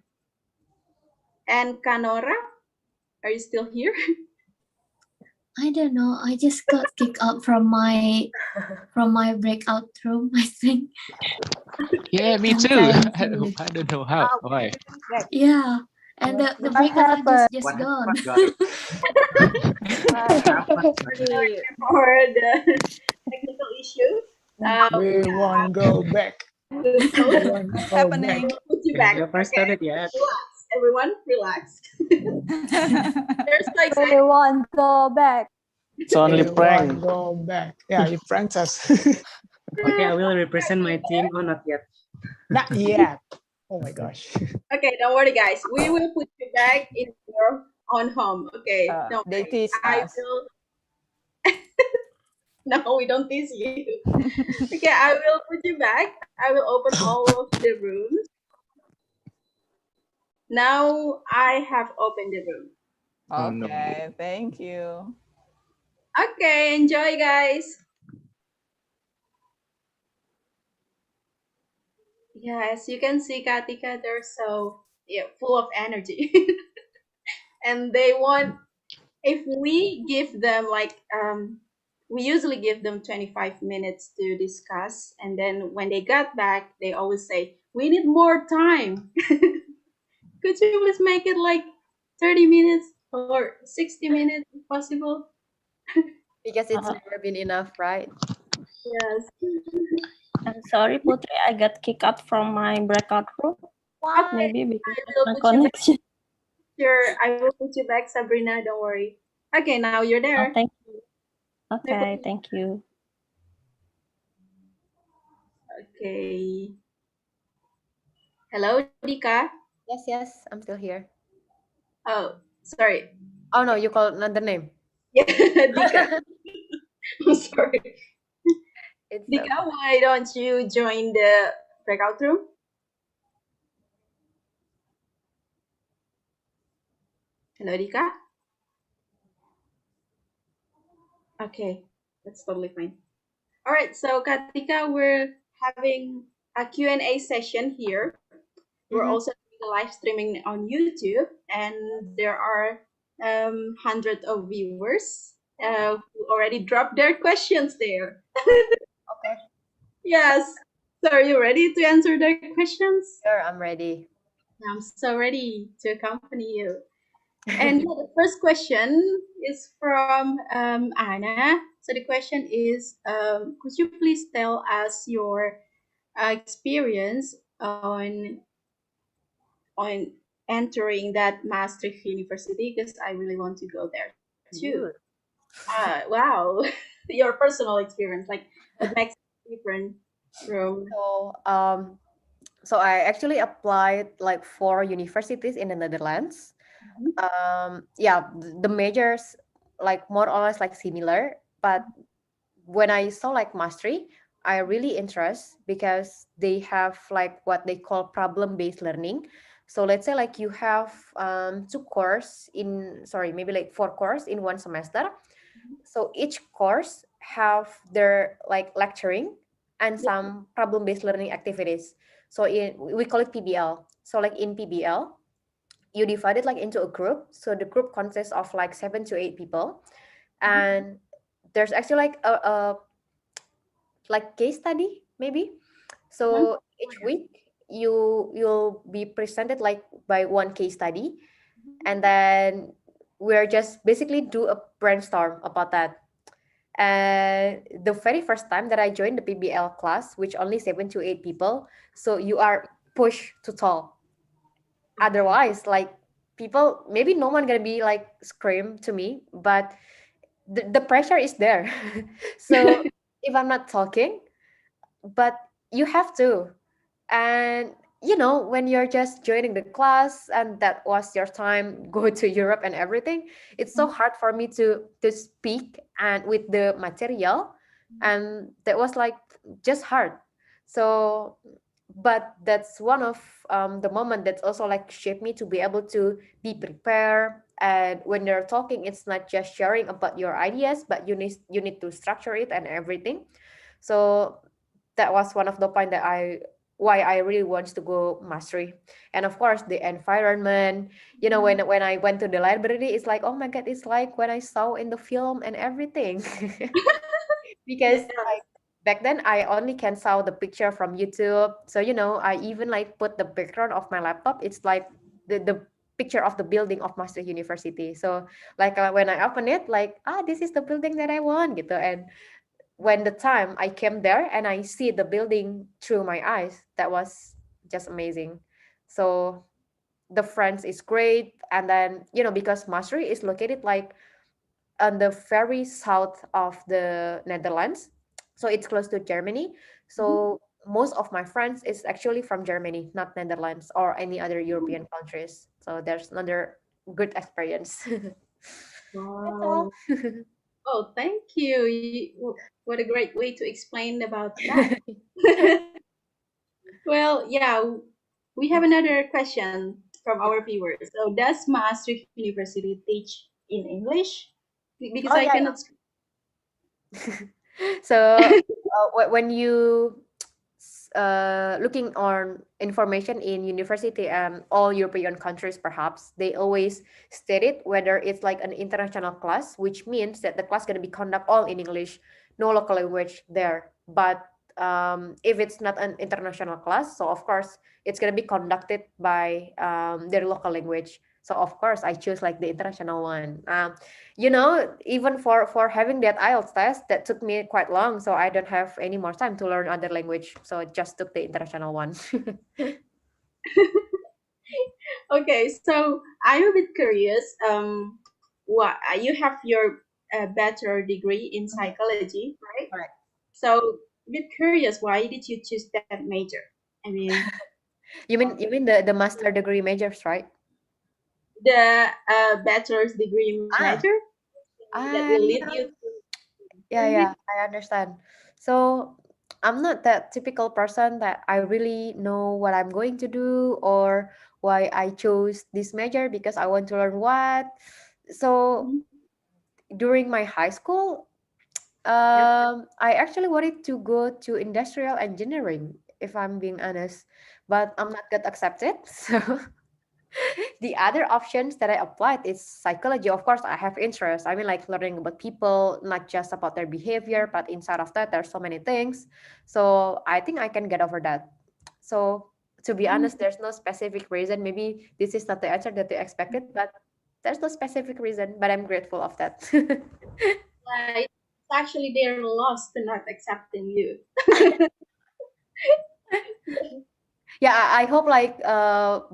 And Kanora, are you still here? I don't know. I just got kicked out from my breakout room, I think. Yeah, me I'm too. trying I to. don't know how. Why? Back. Yeah. And the What breakout happened? just What gone. happened, guys? What happened, guys? Sorry. For the technical issue. We Yeah, won't go back. so We won't What's go I back. happening? will put you We back. haven't Okay, started yet. relax, everyone, relax. There's like We won't go back. It's only We prank. won't go back. Yeah, you pranked us. Okay, I will represent my team. Oh, not yet. Not yet. Oh my gosh. okay. Don't worry, guys. We will put you back in your own home. Okay, don't They worry. teach I us. will. No, we don't tease you. Okay, I will put you back. I will open all of the rooms. Now I have opened the room. Oh no. Okay, thank you. Okay, enjoy, guys. Yeah, as you can see, Katika, they're so full of energy, and they want. If we give them like we usually give them 25 minutes to discuss, and then when they got back, they always say we need more time. Could you please make it like 30 minutes or 60 minutes if possible? Because it's Uh, never been enough, right? Yes. I'm sorry, Putri. I got kicked out from my breakout room. Okay, Maybe because I of will my put you back. connection. Sure, I will put you back, Sabrina. Don't worry. Okay, now you're Oh, there. thank you. No Okay, problem. thank you. Okay. Hello, Dika. Yes, yes, I'm still here. Oh, sorry. Oh no, you called another name. Yeah, Dika. I'm sorry. It's Dika, why don't you join the breakout room? Hello, Dika. Okay, that's totally fine. All right, so Katika, we're having a Q&A session here. We're Mhm. also doing a live streaming on YouTube, and there are hundreds of viewers who already dropped their questions there. Okay. Yes. So are you ready to answer their questions? Sure, I'm ready. I'm so ready to accompany you. And yeah, the first question is from Anna. So the question is, could you please tell us your experience on entering that Maastricht University? Because I really want to go there too. Good. Wow, your personal experience, like what makes it different from. So I actually applied like 4 universities in the Netherlands. Yeah, the majors like more or less like similar, but when I saw like Maastricht, I really interest because they have like what they call problem-based learning. So let's say like you have 2 course in sorry maybe like 4 course in one semester. So each course have their like lecturing and Yeah. some problem-based learning activities. So we call it PBL. So like in PBL, you divide it like into a group. So the group consists of like 7 to 8 people, and there's actually like a like case study maybe. So each week you'll be presented like by one case study, and then we're just basically do a brainstorm about that. And the very first time that I joined the PBL class, which only 7 to 8 people, so you are pushed to talk. Otherwise, like people, maybe no one gonna be like scream to me, but the pressure is there. So if I'm not talking, but you have to. And when you're just joining the class and that was your time go to Europe and everything, it's so hard for me to speak and with the material, and that was like just hard. So but that's one of the moment that's also like shaped me to be able to be prepared. And when you're talking, it's not just sharing about your ideas, but you need to structure it and everything. So that was one of the point that why I really want to go Maastricht. And of course the environment, when I went to the library, it's like, oh my god, it's like when I saw in the film and everything. Because Yes. like back then I only can saw the picture from YouTube. So I even like put the background of my laptop, it's like the picture of the building of Maastricht University. So like when I open it, like, this is the building that I want gitu. And when the time I came there and I see the building through my eyes, that was just amazing. So the France is great. And then, because Maastricht is located like on the very south of the Netherlands, so it's close to Germany. So most of my friends is actually from Germany, not Netherlands or any other European countries. So there's another good experience. That's all. Wow. Oh, thank you. What a great way to explain about that. Well, yeah, we have another question from our viewers. So, does Maastricht University teach in English? Because Oh I yeah. cannot. So when you looking on information in university and all European countries, perhaps they always state it whether it's like an international class, which means that the class going to be conduct all in English, no local language there. But if it's not an international class, so of course it's going to be conducted by their local language. So of course I choose like the international one. Even for having that IELTS test, that took me quite long, so I don't have any more time to learn other language, so I just took the international one. Okay, so I'm a bit curious. What you have your bachelor degree in psychology, right? Correct. So, a bit curious. Why did you choose that major? I mean, You mean the master degree majors, right? the bachelor's degree Ah, major that I will lead you to yeah, I understand. So I'm not that typical person that I really know what I'm going to do or why I chose this major because I want to learn what. So Mhm. during my high school, I actually wanted to go to industrial engineering, if I'm being honest, but I'm not get accepted. So the other options that I applied is psychology. Of course, I have interest. I mean, like learning about people, not just about their behavior, but inside of that, there's so many things. So I think I can get over that. So to be honest, there's no specific reason. Maybe this is not the answer that you expected, but there's no specific reason. But I'm grateful of that. It's actually their loss to not accepting you. Yeah, I hope like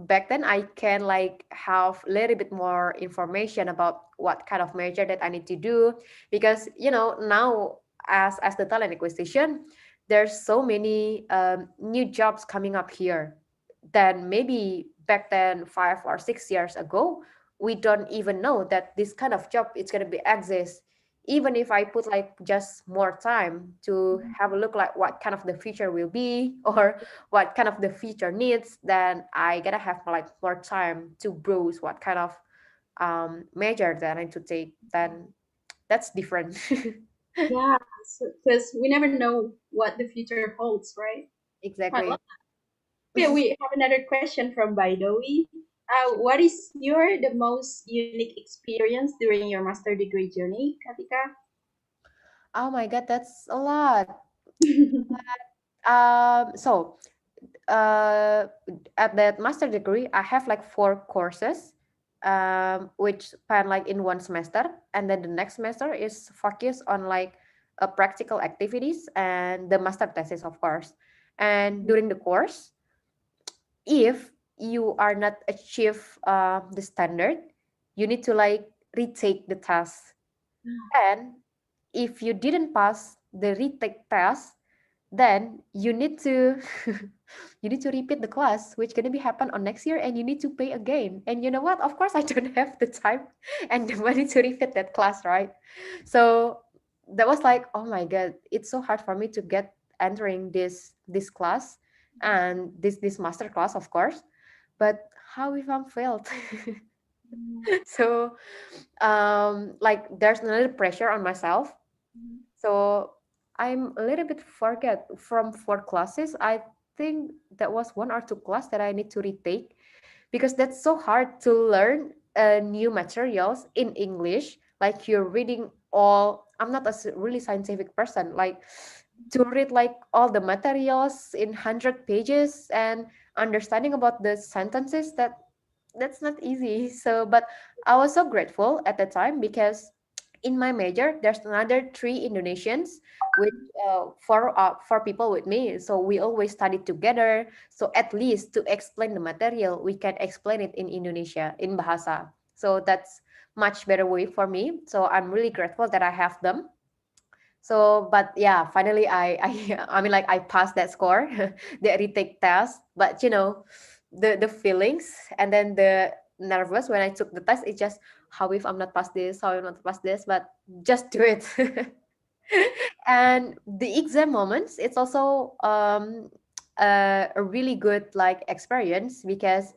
back then I can like have a little bit more information about what kind of major that I need to do, because now as the talent acquisition, there's so many new jobs coming up here. Then maybe back then 5 or 6 years ago, we don't even know that this kind of job is gonna be exist. Even if I put like just more time to have a look like what kind of the future will be, or what kind of the future needs, then I gotta have like more time to browse what kind of major that I need to take. Then that's different. Yeah, because we never know what the future holds, right? I Exactly. love that. Okay, we have another question from Baidowi. What is the most unique experience during your master degree journey, Katika? Oh my god, that's a lot. So uh, at that master degree, I have like 4 courses, which span like in one semester, and then the next semester is focused on like practical activities and the master thesis, of course. And during the course, if you are not achieve the standard, you need to like retake the test. And if you didn't pass the retake test, then you need to you need to repeat the class, which gonna be happen on next year, and you need to pay again. And you know what, of course I don't have the time and the money to repeat that class, right? So that was like, oh my god, it's so hard for me to get entering this class and this master class, of course. But how if I'm failed? So like there's another pressure on myself. So I'm a little bit forget from 4 classes. I think that was 1 or 2 class that I need to retake because that's so hard to learn new materials in English. Like you're reading all. I'm not a really scientific person. Like to read like all the materials in 100 pages and understanding about the sentences, that's not easy. So, but I was so grateful at the time because in my major there's another 3 Indonesians with four people with me, so we always study together. So at least to explain the material we can explain it in Indonesia in bahasa, so that's much better way for me. So I'm really grateful that I have them. So but yeah, finally I I mean like I passed that score the retake test. But you know, the feelings and then the nervous when I took the test, it just, how if I'm not pass this, how if I'm not pass this, but just do it. And the exam moments, it's also a really good like experience because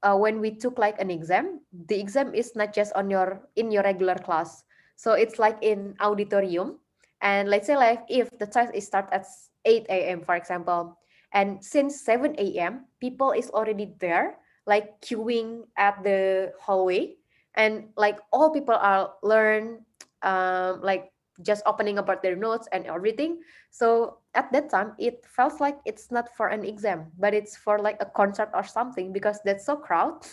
when we took like an exam, the exam is not just on your in your regular class, so it's like in auditorium. And let's say like if the test is start at 8 a.m. for example, and since 7 a.m. people is already there like queuing at the hallway, and like all people are learn like just opening about their notes and everything. So at that time it felt like it's not for an exam but it's for like a concert or something because that's so crowd.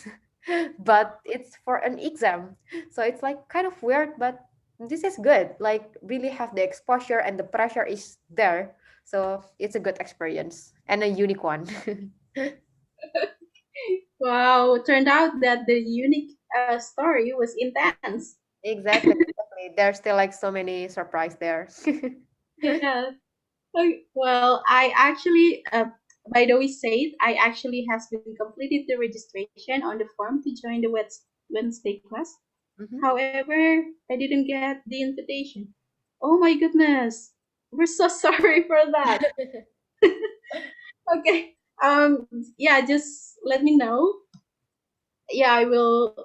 But it's for an exam, so it's like kind of weird, but this is good, like really have the exposure and the pressure is there. So it's a good experience and a unique one. Wow, turned out that the unique story was intense. Exactly, exactly. There's still like so many surprise there. Yeah. Okay, well, I actually, by the way, said I actually has been completed the registration on the form to join the Wednesday class. Mhm. However, I didn't get the invitation. Oh my goodness. We're so sorry for that. Okay. Yeah, just let me know. Yeah, I will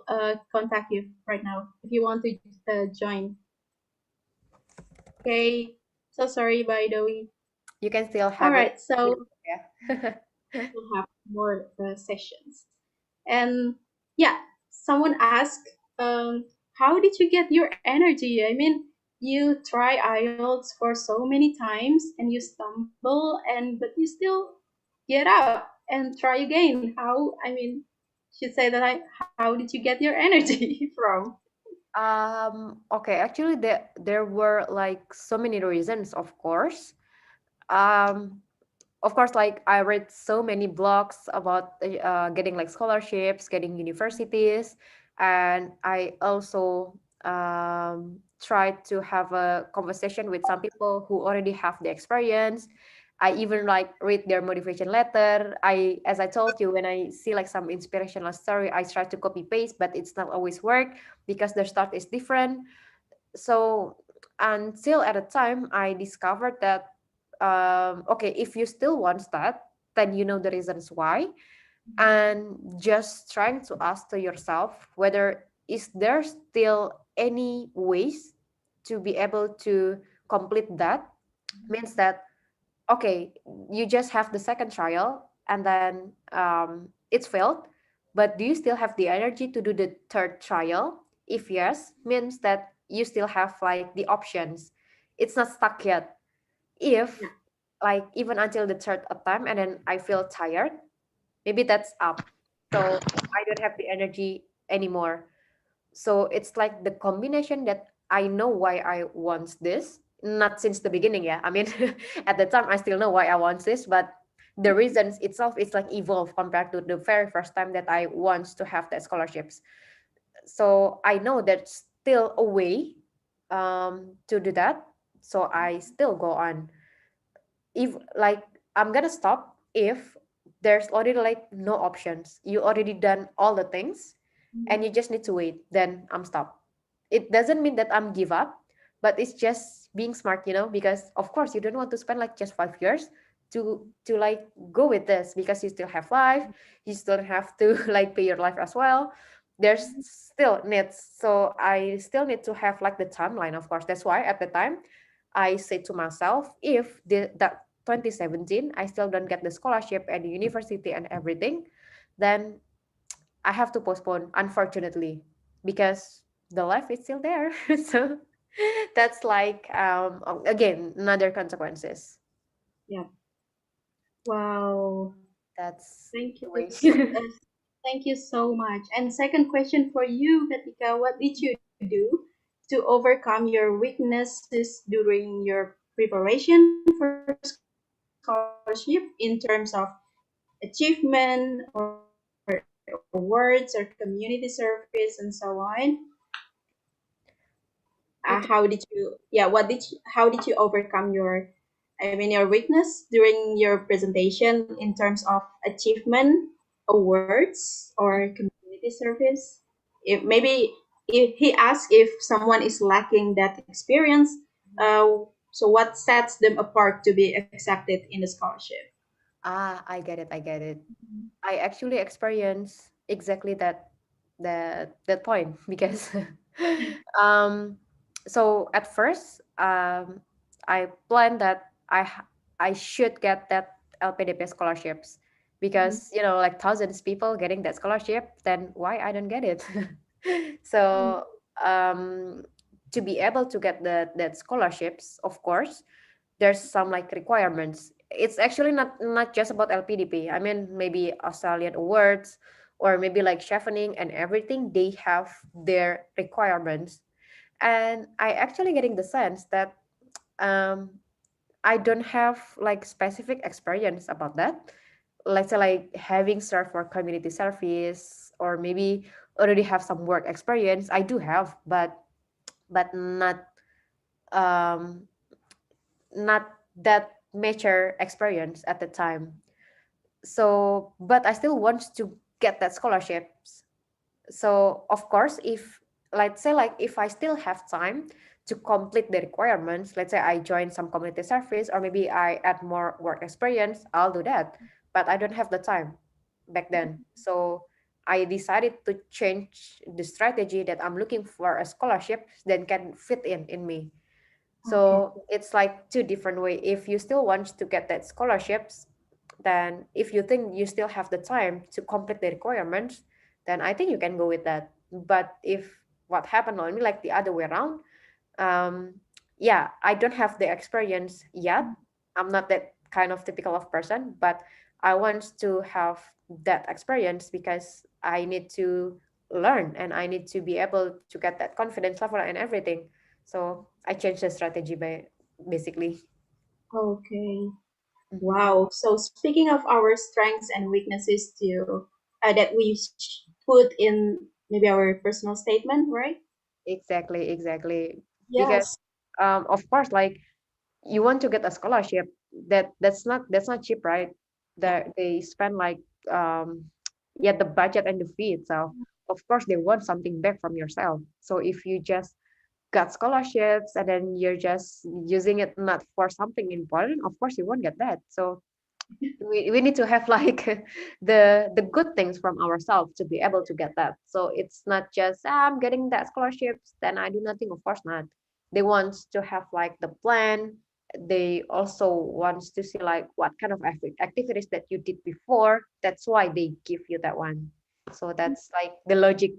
contact you right now if you want to join. Okay. So sorry, by the way. You can still All have it. right. So Yeah. we'll have more sessions. And yeah, someone asked, how did you get your energy? I mean, you try IELTS for so many times and you stumble, and but you still get up and try again. How? I mean, should say that how did you get your energy from? Okay, actually there were like so many reasons, of course. Um, of course, like I read so many blogs about getting like scholarships, getting universities, and I also tried to have a conversation with some people who already have the experience. I even like read their motivation letter. As I told you, when I see like some inspirational story, I try to copy paste, but it's not always work because their start is different. So until at a time I discovered that okay, if you still want that, then you know the reasons why, and just trying to ask to yourself whether is there still any ways to be able to complete that. Means that okay, you just have the second trial and then it's failed, but do you still have the energy to do the third trial? If yes, means that you still have like the options, it's not stuck yet. If Yeah. like even until the third attempt and then I feel tired, maybe that's up, so I don't have the energy anymore. So it's like the combination that I know why I want this, not since the beginning. Yeah, I mean, at the time I still know why I want this, but the reasons itself it's like evolved compared to the very first time that I want to have that scholarships. So I know there's still a way to do that. So I still go on. If like I'm gonna stop if there's already like no options. You already done all the things and you just need to wait, then I'm stopped. It doesn't mean that I'm give up, but it's just being smart, because of course you don't want to spend like just 5 years to like go with this because you still have life, you still have to like pay your life as well. There's still needs. So I still need to have like the timeline, of course. That's why at the time I say to myself, if that 2017 I still don't get the scholarship and the university and everything, then I have to postpone, unfortunately, because the life is still there. So that's like again another consequences. Yeah. Wow. That's Thank the you. way. Thank you so much. And second question for you, Katika, what did you do to overcome your weaknesses during your preparation for scholarship in terms of achievement or awards or community service and so on? Put How did you overcome your weakness during your presentation in terms of achievement, awards, or community service? If maybe if he asks if someone is lacking that experience, so what sets them apart to be accepted in the scholarship? I get it. I get it. I actually experienced exactly that point because um so at first I planned that I should get that LPDP scholarships Mhm. because like thousands people getting that scholarship, then why I don't get it? So um to be able to get that scholarships, of course there's some like requirements. It's actually not just about LPDP. I mean, maybe Australian awards or maybe like chevening and everything. They have their requirements, and I actually getting the sense that um, I don't have like specific experience about that. Let's say like having served for community service or maybe already have some work experience. I do have, but um not that mature experience at the time. So, but I still want to get that scholarships. So, of course, if let's say like if I still have time to complete the requirements, let's say I join some community service or maybe I add more work experience, I'll do that. But I don't have the time back then. So I decided to change the strategy that I'm looking for a scholarship that can fit in me. Okay. So it's like two different way. If you still want to get that scholarships, then if you think you still have the time to complete the requirements, then I think you can go with that. But if what happened on me like the other way around, yeah, I don't have the experience yet. I'm not that kind of typical of person, but I want to have that experience because I need to learn and I need to be able to get that confidence level and everything. So I changed the strategy by basically. Okay. Mhm. Wow. So speaking of our strengths and weaknesses too, that we put in maybe our personal statement, right? Exactly, exactly. Because Yes. of course, like you want to get a scholarship, that's not cheap, right? Yeah. That they spend like yeah, the budget and the fee itself. Of course, they want something back from yourself. So if you just got scholarships and then you're just using it not for something important, of course you won't get that. So we need to have like the good things from ourselves to be able to get that. So it's not just I'm getting that scholarships then I do nothing. Of course not. They want to have like the plan. They also want to see like what kind of activities that you did before. That's why they give you that one. So that's like the logic.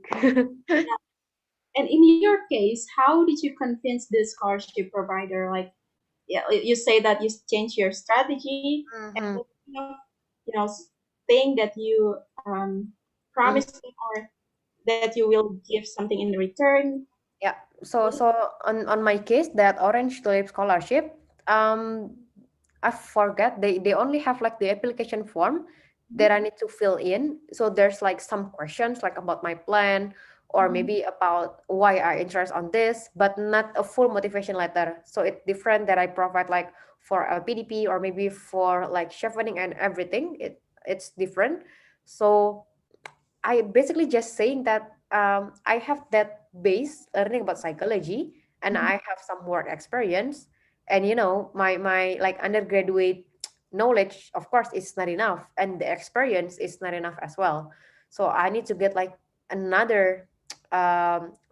And in your case, how did you convince the scholarship provider? Like, yeah, you say that you change your strategy, and Mhm, what kind of thing that you mhm. promised them or that you will give something in return? Yeah. So on my case, that Orange Tulip Scholarship, um I forgot they only have like the application form that I need to fill in. So there's like some questions like about my plan or maybe about why I interest on this, but not a full motivation letter. So it's different that I provide like for a PDP or maybe for like chevening and everything. It's different. So I basically just saying that I have that base learning about psychology and I have some work experience, and my like undergraduate knowledge of course is not enough and the experience is not enough as well. So I need to get like another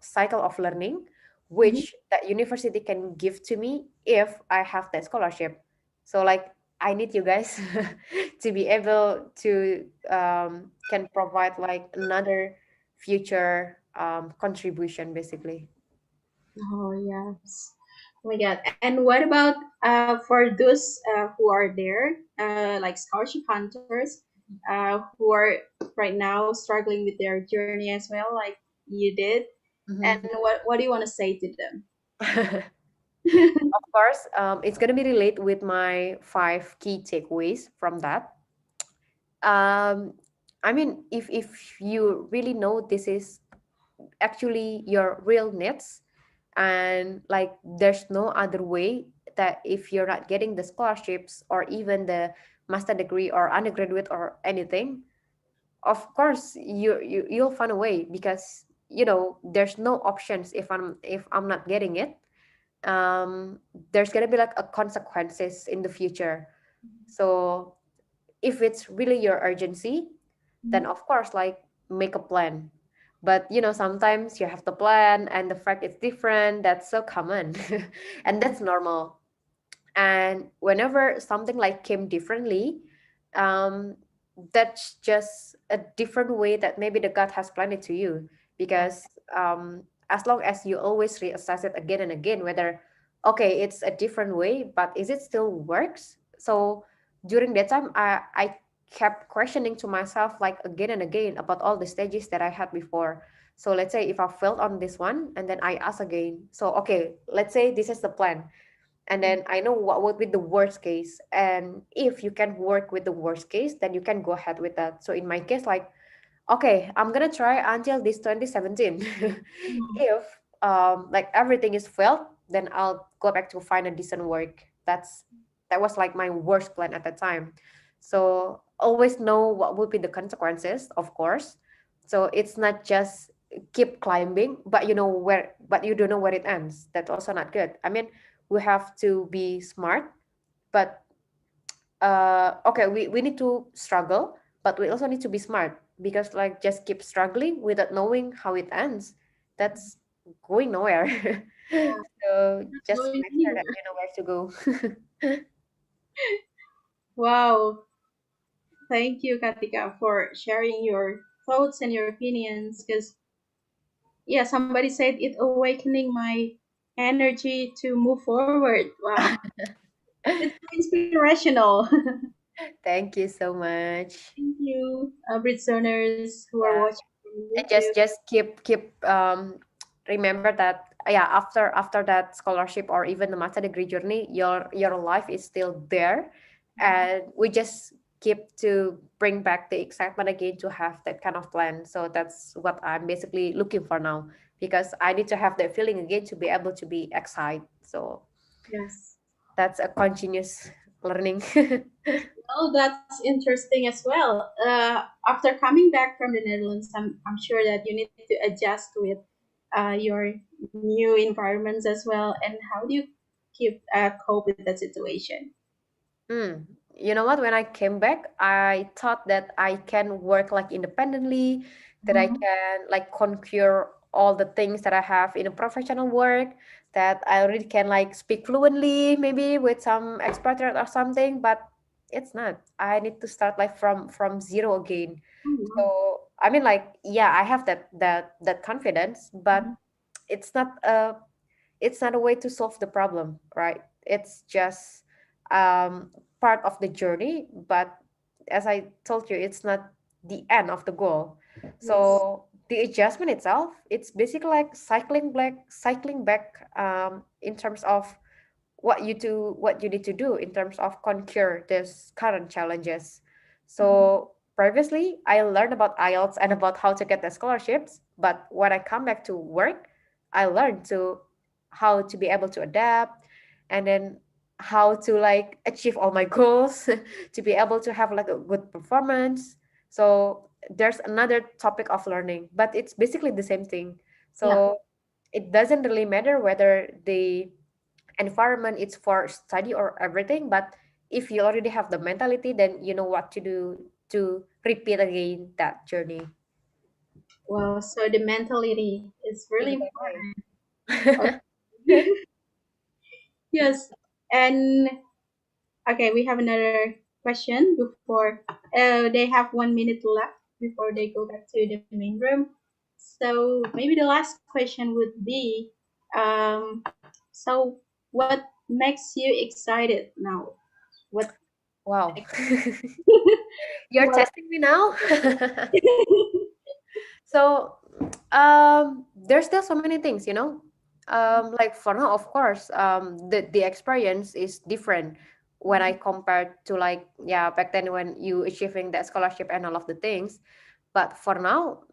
cycle of learning which that university can give to me if I have that scholarship. So like I need you guys to be able to can provide like another future contribution basically. Oh, yes. Oh my God. And what about for those who are there, like scholarship hunters, who are right now struggling with their journey as well, like you did? And Mhm. what do you want to say to them? Of course, it's gonna be related with my 5 key takeaways from that. Um, I mean, if you really know this is actually your real needs, and like there's no other way that if you're not getting the scholarships or even the master degree or undergraduate or anything, of course you'll find a way because there's no options if I'm not getting it. There's gonna be like a consequences in the future. So if it's really your urgency, then of course like make a plan. But sometimes you have the plan and the fact it's different. That's so common. And that's normal. And whenever something like came differently, um that's just a different way that maybe the God has planned it to you. Because as long as you always reassess it again and again whether okay it's a different way but is it still works. So during that time I kept questioning to myself like again and again about all the stages that I had before. So let's say if I failed on this one and then I ask again, so okay, let's say this is the plan, and then I know what would be the worst case. And if you can work with the worst case, then you can go ahead with that. So in my case, like, okay, I'm gonna try until this 2017. If like everything is failed, then I'll go back to find a decent work. That was like my worst plan at the time. So always know what would be the consequences, of course. So it's not just keep climbing, but but you don't know where it ends. That's also not good. I mean, we have to be smart, but okay, we need to struggle, but we also need to be smart because like just keep struggling without knowing how it ends, that's going nowhere. Yeah, So not just going make sure that anywhere. you know where to go. Wow. Thank you, Katika, for sharing your thoughts and your opinions. Because, yeah, somebody said it awakening my energy to move forward. Wow. It's so inspirational. Thank you so much. Thank you, Britzoners who are Yeah, watching on and YouTube. just keep remember that yeah, after that scholarship or even the master degree journey, your life is still there, and we just keep to bring back the excitement again to have that kind of plan. So that's what I'm basically looking for now, because I need to have that feeling again to be able to be excited. So Yes. that's a continuous learning. Well, that's interesting as well. After coming back from the Netherlands, I'm sure that you need to adjust with your new environments as well. And how do you keep cope with that situation? Mm. You know what? When I came back, I thought that I can work like independently, that I can like conquer all the things that I have in a professional work, that I already can like speak fluently, maybe with some expatriate or something, but it's not. I need to start like from zero again. Oh, So I mean like yeah, I have that confidence, but wow. it's not a way to solve the problem, right? It's just part of the journey, but as I told you, it's not the end of the goal. Yes. So the adjustment itself, it's basically like cycling back in terms of what you need to do in terms of conquer these current challenges. So previously I learned about IELTS and about how to get the scholarships, but when I come back to work, I learned to how to be able to adapt, and then how to like achieve all my goals to be able to have like a good performance. So there's another topic of learning, but it's basically the same thing. Yeah. So it doesn't really matter whether the environment is for study or everything, but if you already have the mentality, then you know what to do to repeat again that journey. Well, so the mentality is really Exactly. important. Yes. And okay, we have another question before they have 1 minute left before they go back to the main room. So maybe the last question would be, so what makes you excited now? What Wow. makes You're well, testing me now. So there's still so many things, you know. Like for now, of course, the experience is different when I compare to like, yeah, back then when you achieving that scholarship and all of the things. But for now,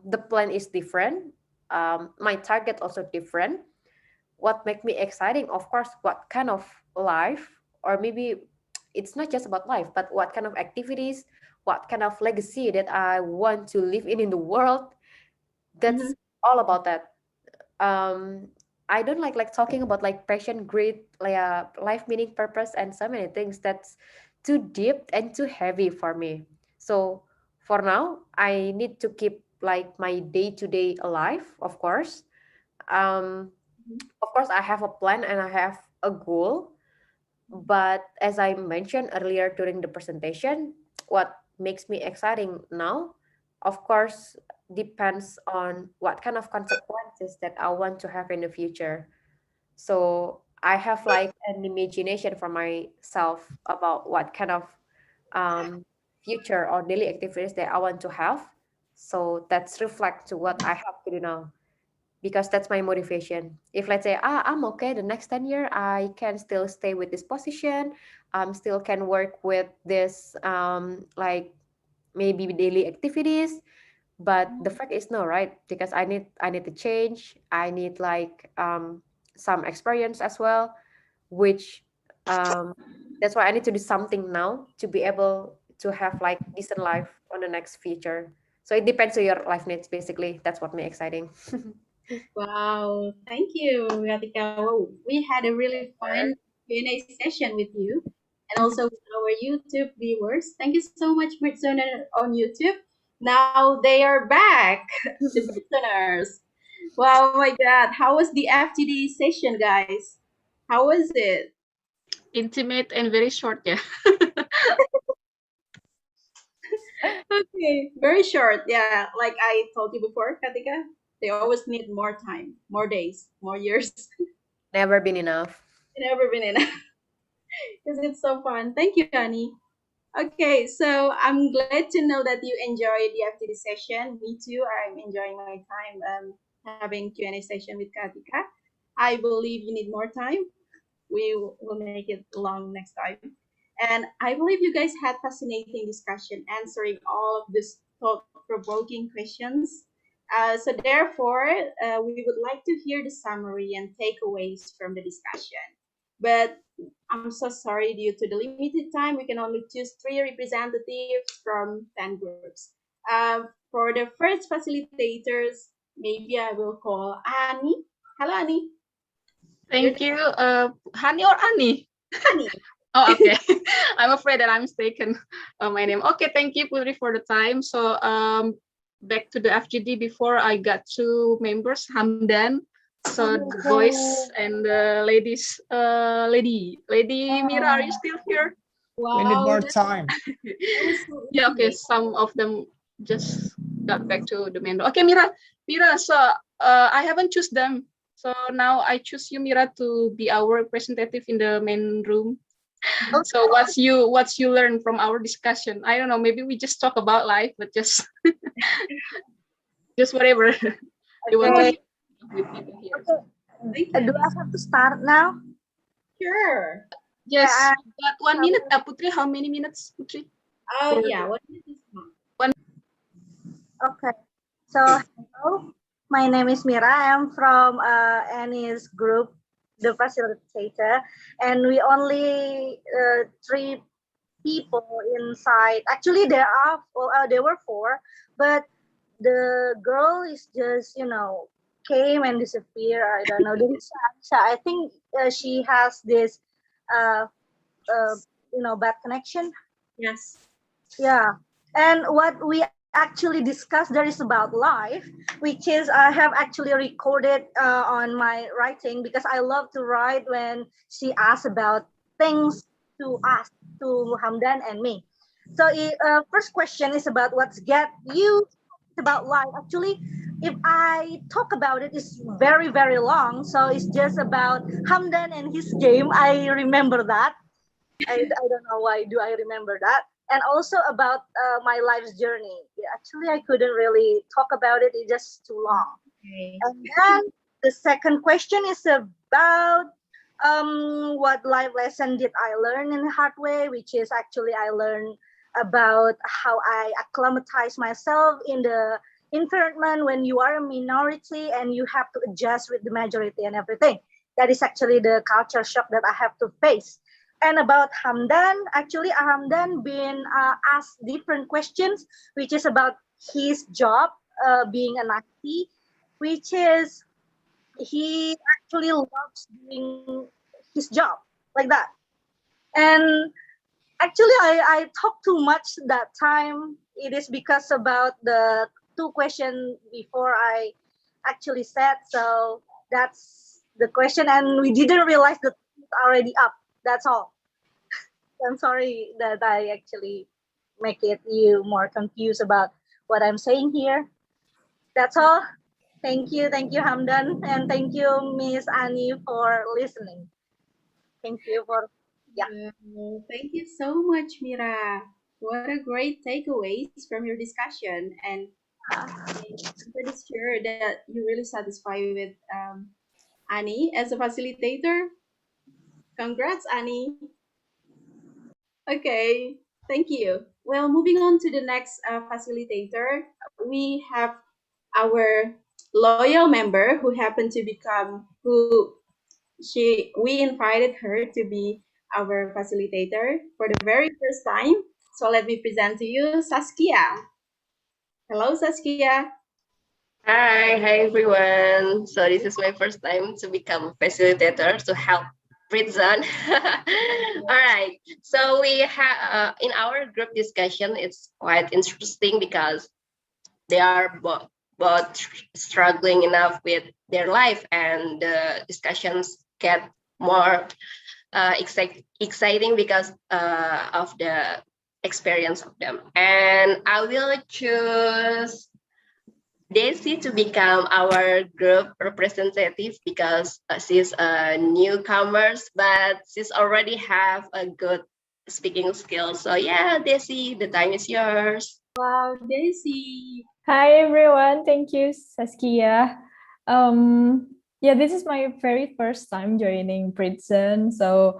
the plan is different. My target also different. What make me exciting, of course, what kind of life, or maybe it's not just about life, but what kind of activities, what kind of legacy that I want to live in the world. Mhm. That's all about that. um I don't like talking about like passion, great, like life meaning, purpose, and so many things that's too deep and too heavy for me. So for now, I need to keep like my day to day alive, of course. um of course, I have a plan and I have a goal, but as I mentioned earlier during the presentation, what makes me exciting now, of course, depends on what kind of consequences that I want to have in the future. So I have like an imagination for myself about what kind of um, future or daily activities that I want to have. So that's reflect to what I have to do now, because that's my motivation. If let's say, I'm okay, the next 10 year I can still stay with this position, still can work with this like maybe daily activities, but the fact is no, right? Because I need to change. I need like some experience as well, which um that's why I need to do something now to be able to have like decent life on the next future. So it depends on your life needs, basically. That's what makes exciting. Wow, thank you, Ratika. Well, we had a really fun Q&A session with you and also with our YouTube viewers. Thank you so much, Britzone on YouTube. Now they are back, the Britzoners. Wow, my God. How was the FTD session, guys? How was it? Intimate and very short, yeah. Okay, very short. Yeah, like I told you before, Katika, they always need more time, more days, more years. Never been enough. Never been enough. Because it's so fun. Thank you, Annie. Okay, so I'm glad to know that you enjoyed the FTD session. Me too. I'm enjoying my time having Q&A session with Katika. I believe you need more time. We will make it long next time. And I believe you guys had fascinating discussion answering all of these thought-provoking questions. So therefore, we would like to hear the summary and takeaways from the discussion. But I'm so sorry, due to the limited time, we can only choose 3 representatives from 10 groups. For the first facilitators, maybe I will call Annie. Hello, Annie. Thank you. Hani or Ani? Annie. Oh, okay. I'm afraid that I'm mistaken my name. Okay, thank you, Putri, for the time. So back to the FGD. Before I got 2 members, Hamdan. So the voice and the lady Mira, are you still here? We need Wow, more time. that was so Yeah, okay. easy. Some of them just got back to the main. Okay, Mira. So I haven't choose them. So now I choose you, Mira, to be our representative in the main room. So what's you learn from our discussion? I don't know. Maybe we just talk about life, but just Just whatever you want to Okay. share with people here. Okay. Thank Do I you. have to start now? Sure. Yes, Yeah. got 1 minute, Putri. How many minutes, Putri? Oh, yeah. What is this one? Okay. So hello, my name is Mira. I'm from Annie's group, the facilitator, and we only 3 people inside. Actually, there were 4, but the girl is just came and disappear. I don't know. This is Aisha. I think she has this uh, bad connection. Yes. Yeah. And what we actually discussed there is about life, which is I have actually recorded on my writing because I love to write when she asks about things to ask to Hamdan and me. So first question is about what's get you about life. Actually, if I talk about it, it's very, very long. So it's just about Hamdan and his game. I remember that. I don't know why do I remember that. And also about my life's journey. Yeah, actually, I couldn't really talk about it. It's just too long. Okay. And then the second question is about what life lesson did I learn in a hard way, which is actually I learned about how I acclimatize myself in the environment when you are a minority and you have to adjust with the majority and everything. That is actually the culture shock that I have to face. And about Hamdan, actually Hamdan been asked different questions, which is about his job being an IT, which is he actually loves doing his job like that. And actually, I talked too much that time. It is because about the 2 questions before I actually said. So that's the question, and we didn't realize that it's already up. That's all. I'm sorry that I actually make it you more confused about what I'm saying here. That's all. Thank you, Hamdan, and thank you, Miss Annie, for listening. Thank you for Thank you so much, Mira. What a great takeaways from your discussion. And I'm pretty sure that you're really satisfied with Annie as a facilitator. Congrats, Annie. Okay, thank you. Well, moving on to the next facilitator, we have our loyal member who happened to become who we invited her to be our facilitator for the very first time. So let me present to you Saskia. Hello, Saskia. Hi everyone. So this is my first time to become facilitator to help Britzone. All right. So we have in our group discussion, it's quite interesting because they are both struggling enough with their life, and the discussions get more exciting because of the experience of them. And I will choose Daisy to become our group representative because she's a newcomer, but she's already have a good speaking skills. So yeah, Daisy, the time is yours. Wow, Daisy. Hi everyone, thank you, Saskia. Yeah, this is my very first time joining Britzone. So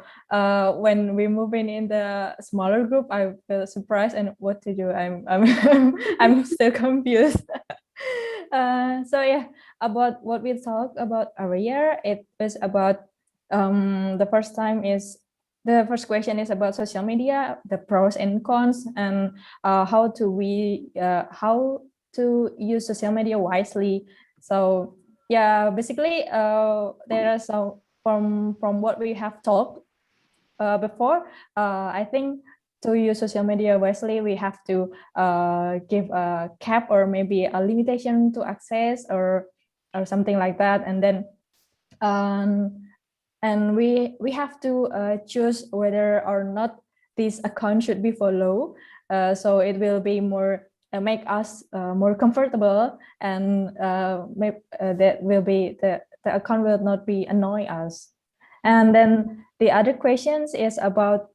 when we move in the smaller group, I feel surprised and what to do. I'm still confused. So yeah, about what we talked about earlier, it was about the first question is about social media, the pros and cons, and how to use social media wisely. So yeah, basically there are some from what we have talked before. I think to use social media wisely, we have to give a cap or maybe a limitation to access or something like that, and then and we have to choose whether or not this account should be follow. So it will be more make us more comfortable, and that will be the account will not be annoy us. And then the other questions is about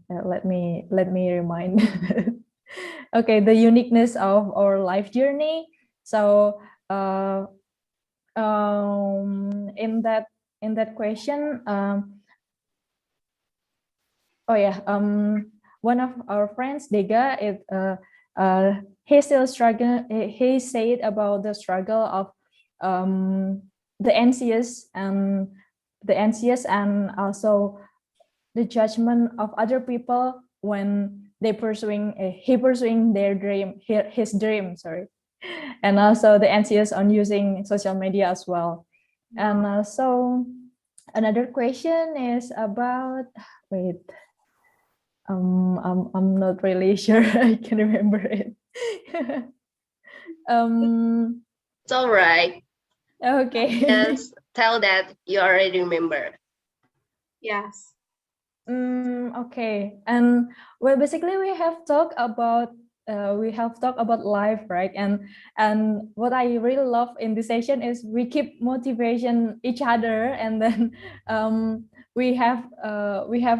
let me remind. Okay, the uniqueness of our life journey. So in that question, oh yeah, one of our friends, Dega, he still struggle. He said about the struggle of the anxious and also the judgment of other people when they pursuing their dream, his dream, sorry, and also the anxious on using social media as well. And so another question is about, wait, I'm not really sure. I can remember it. It's all right. Okay. Just tell that you already remember. Yes. Okay. And well, basically we have talked about life, right? And what I really love in this session is we keep motivation each other, and then we have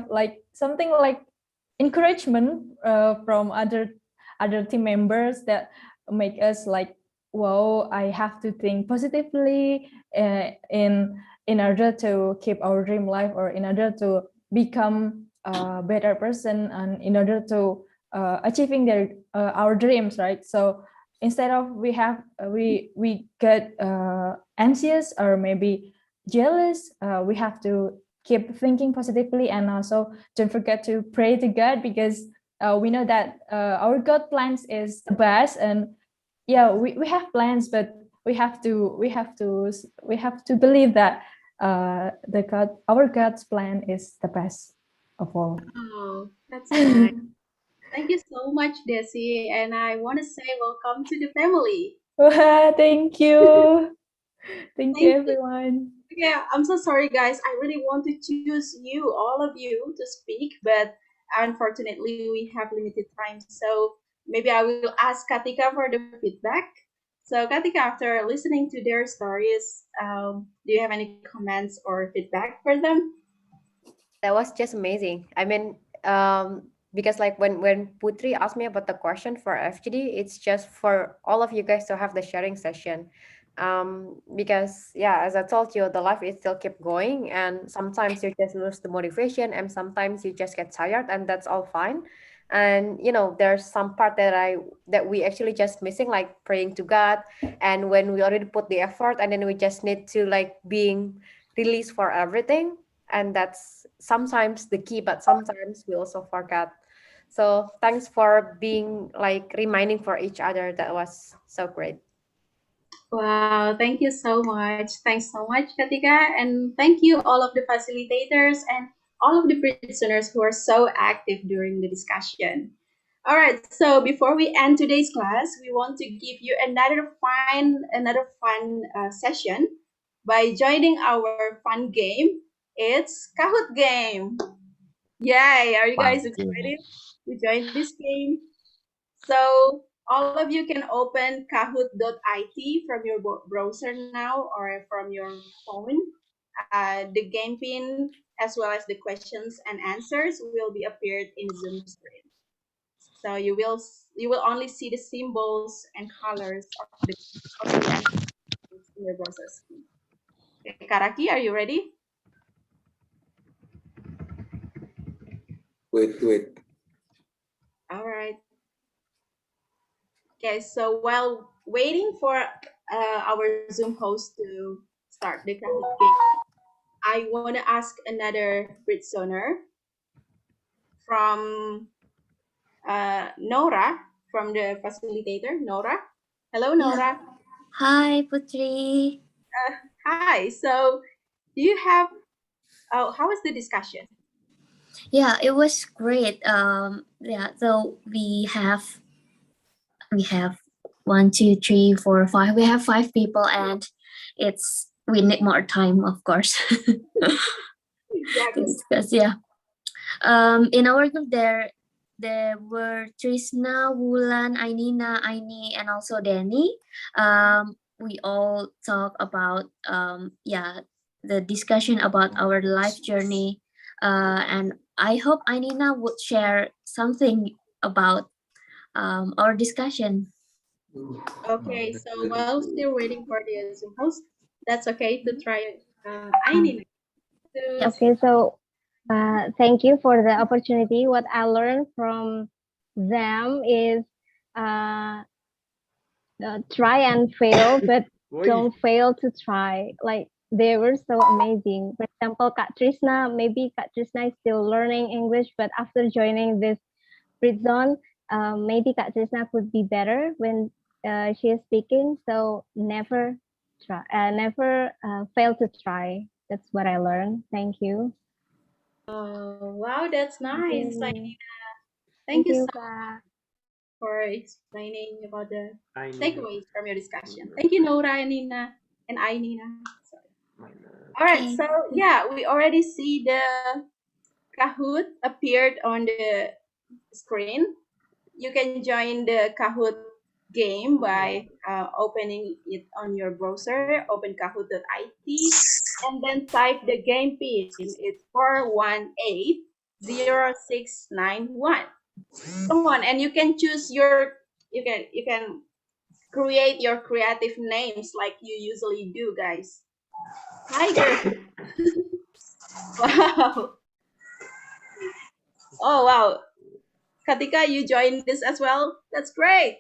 like something like encouragement from other team members that make us like, wow, I have to think positively in order to keep our dream life, or in order to become a better person, and in order to achieving our dreams, right? So instead of we get anxious or maybe jealous, we have to keep thinking positively, and also don't forget to pray to God, because we know that our God plans is the best. And yeah, we have plans, but we have to believe that our God's plan is the best of all. Oh, that's nice. Thank you so much, Desi. And I want to say welcome to the family. Thank you. Thank you, Thank you. everyone. Yeah, I'm so sorry, guys. I really want to choose you, all of you, to speak, but unfortunately, we have limited time. So maybe I will ask Katika for the feedback. So, Katika, after listening to their stories, do you have any comments or feedback for them? That was just amazing. I mean, because like when Putri asked me about the question for FGD, it's just for all of you guys to have the sharing session. Because yeah, as I told you, the life is still keep going, and sometimes you just lose the motivation, and sometimes you just get tired, and that's all fine. And you know, there's some part that we actually just missing, like praying to God, and when we already put the effort, and then we just need to like being released for everything, and that's sometimes the key, but sometimes we also forget. So thanks for being like reminding for each other. That was so great. Wow, thank you so much. Thanks so much, Katika. And thank you, all of the facilitators and all of the prisoners who are so active during the discussion. All right, so before we end today's class, we want to give you another fun session by joining our fun game. It's Kahoot game. Yay! Are you guys Okay. excited to join this game? So all of you can open kahoot.it from your browser now or from your phone. The game pin as well as the questions and answers will be appeared in Zoom screen. So you will only see the symbols and colors of the answers in your browser screen. Okay, Karaki, are you ready? Wait. All right. Okay, so while waiting for our Zoom host to start the Kahoot game, I want to ask another Britsoner from Nora, from the facilitator, Nora. Hello, Yeah. Nora. Hi, Putri. Hi. So, do you have? How was the discussion? Yeah, it was great. Yeah, so we have 1, 2, 3, 4, 5. We have 5 people, and we need more time, of course, Yeah, to discuss. Yeah. In our group there were Trisna, Wulan, Ainina, Aini, and also Danny. We all talk about the discussion about our life journey. And I hope Ainina would share something about our discussion. Okay, so while still waiting for the Zoom host, that's okay to try Aini. Okay, so thank you for the opportunity. What I learned from them is uh, try and fail, but don't fail to try. Like they were so amazing. For example, Kak Trisna, maybe Kak Trisna is still learning English, but after joining this Britzone, maybe Kak Trisna could be better when she is speaking. So never try, never fail to try. That's what I learned. Thank you. Oh, wow, that's nice. you. Thank you you, so Kak. for explaining about the takeaways from your discussion. Thank you, Nora and Nina and I, Nina. All right, Okay. so yeah, we already see the Kahoot appeared on the screen. You can join the Kahoot game by opening it on your browser, open kahoot.it, and then type the game pin. It's 4180691. Come on, and you can choose you can create your creative names like you usually do, guys. Tiger. Wow. Oh wow. Katika, you joined this as well. That's great.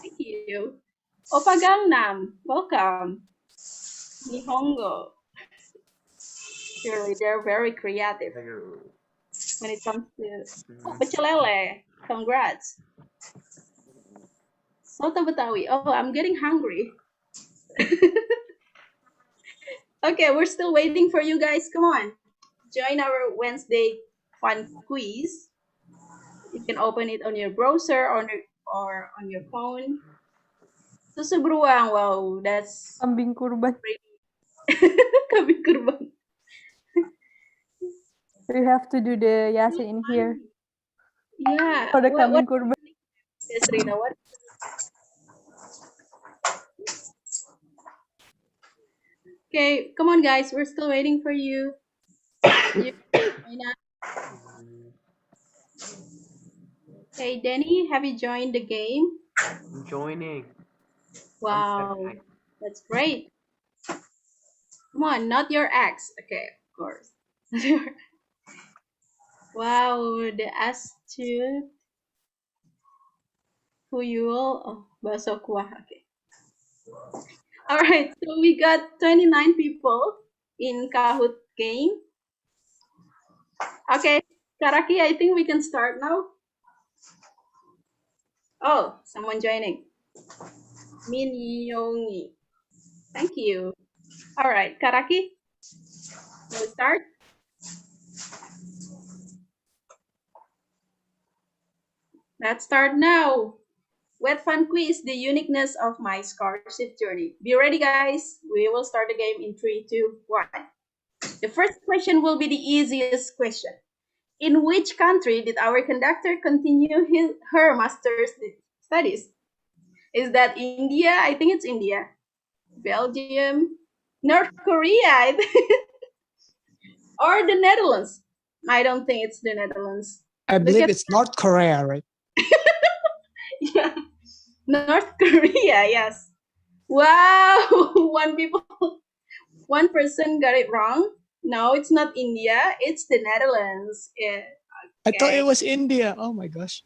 Thank you. Opa Gangnam, welcome. Nihongo. Surely they're very creative when it comes to Pecel Congrats. Soto Betawi. Oh, I'm getting hungry. Okay, we're still waiting for you guys. Come on. Join our Wednesday fun quiz. You can open it on your browser or on your phone. Susu beruang. Wow, that's Kambing kurban. kambing kurban. We have to do the Yasin in here. Yeah. For the kambing kurban. Yes, Rina, what? Okay, come on, guys. We're still waiting for you. Hey, Danny, have you joined the game? I'm joining. Wow, that's great. Come on, not your ex. Okay, of course. Wow, the astute Huyul. Oh, baso kuah. Okay. All right, so we got 29 people in Kahoot game. Okay, Karaki, I think we can start now. Oh, someone joining. Min Yongi. Thank you. All right, Karaki, we'll start. Let's start now. Wet Fun Quiz, the uniqueness of my scholarship journey. Be ready, guys. We will start the game in 3, 2, 1. The first question will be the easiest question. In which country did our conductor continue her master's studies? Is that India? I think it's India. Belgium? North Korea? Or the Netherlands? I don't think it's the Netherlands. I believe it's North Korea, right? Yeah. North Korea, yes. Wow, one person got it wrong. No, it's not India, it's the Netherlands. Yeah. I thought it was India. Oh my gosh.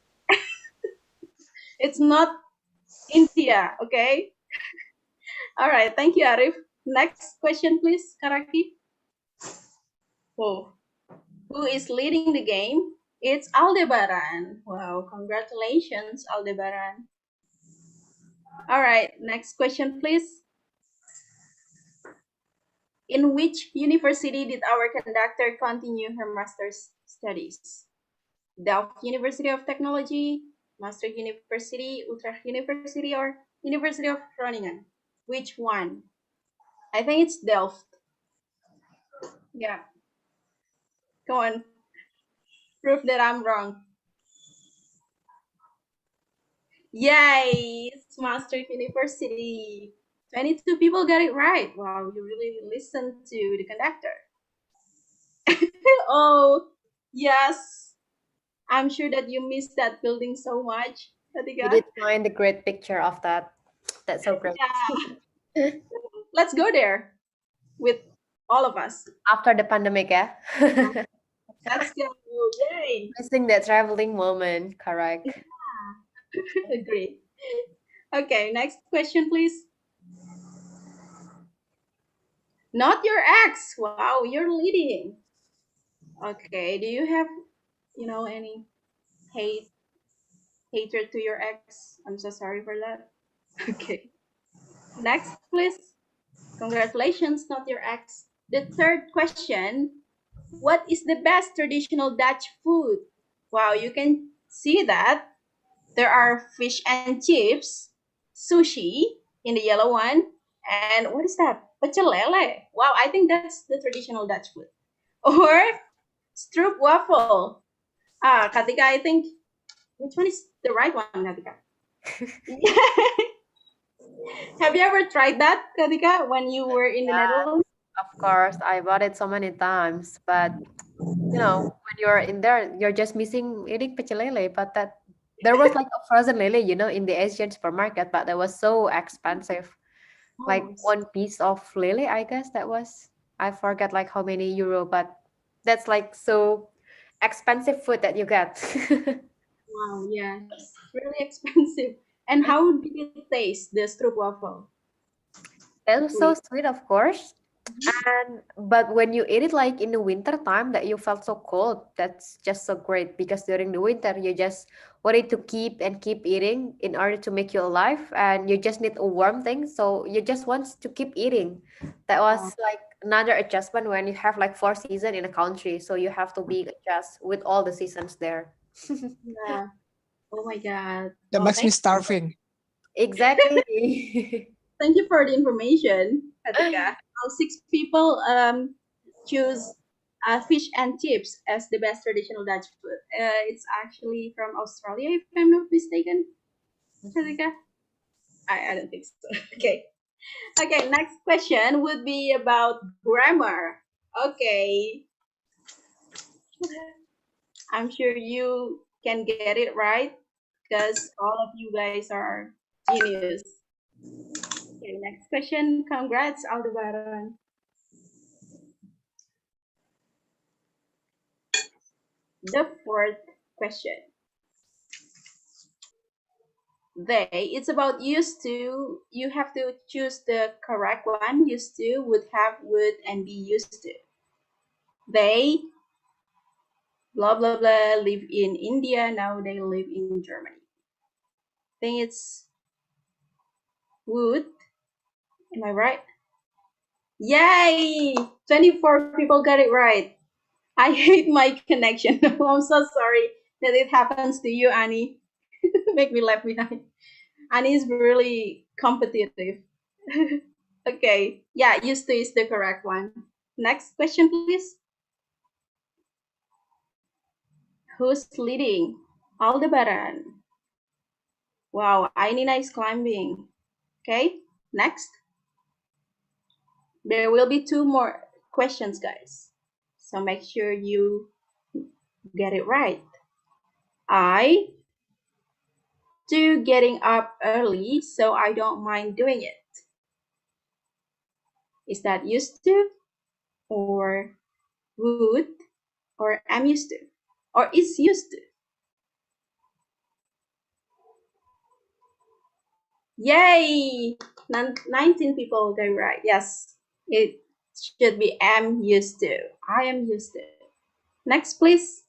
It's not India, okay? All right, thank you, Arif. Next question, please, Karaki. Oh, who is leading the game? It's Aldebaran. Wow, congratulations, Aldebaran. All right, next question, please. In which university did our conductor continue her master's studies? Delft University of Technology, Maastricht University, Utrecht University, or University of Groningen? Which one? I think it's Delft. Yeah. Come on. Prove that I'm wrong. Yay! It's Maastricht University. 22 people got it right. Wow, you really listened to the conductor. Oh, yes. I'm sure that you missed that building so much. You Faratika? did find a great picture of that. That's so great. Yeah. Let's go there with all of us. After the pandemic, yeah. Let's go. Yay. Missing that traveling moment, correct. Yeah. Agree. Okay, next question, please. Not your ex. Wow, you're leading. Okay, do you have, any hate hatred to your ex? I'm so sorry for that. Okay. Next, please. Congratulations, not your ex. The third question, what is the best traditional Dutch food? Wow, you can see that there are fish and chips, sushi in the yellow one, and what is that? Pecel lele. Wow, I think that's the traditional Dutch food. Or stroop waffle. Katika, I think, which one is the right one, Katika? Have you ever tried that, Katika, when you were in the Netherlands? Of course, I bought it so many times, but when you're in there, you're just missing eating pecel lele. But there was like a frozen lele, in the Asian supermarket, but that was so expensive. Like Oh, one piece of lele, I guess that was. I forget like how many euro, but that's like so expensive food that you get. wow, yes, really expensive. And how did it taste, the stroopwafel? That was so Sweet. sweet, of course. But when you eat it like in the winter time that you felt so cold, that's just so great because during the winter you just wanted to keep and keep eating in order to make you alive, and you just need a warm thing, so you just want to keep eating. That was Wow. like another adjustment when you have like 4 seasons in a country, so you have to be adjust with all the seasons there. Yeah. Oh my God. That Well, makes me starving. Exactly. thank you for the information, Katika. All six people choose fish and chips as the best traditional Dutch food. It's actually from Australia, if I'm not mistaken, Katika. I don't think so. Okay. Okay, next question would be about grammar. Okay. I'm sure you can get it right because all of you guys are genius. Okay, next question. Congrats, Aldebaran. The fourth question. It's about used to. You have to choose the correct one. Used to, would have, would, and be used to. They, blah, blah, blah, live in India. Now they live in Germany. I think it's would. Am I right? Yay! 24 people got it right. I hate my connection. I'm so sorry that it happens to you, Annie. Make me left behind. Annie is really competitive. Okay, yeah, used to is the correct one. Next question, please. Who's leading? Aldebaran. Wow, Ainina is climbing. Okay, next. There will be two more questions, guys. So make sure you get it right. I do getting up early, so I don't mind doing it. Is that used to, or would, or am used to, or is used to? Yay! 19 people got it right. Yes, it should be am used to. I am used to. Next, please.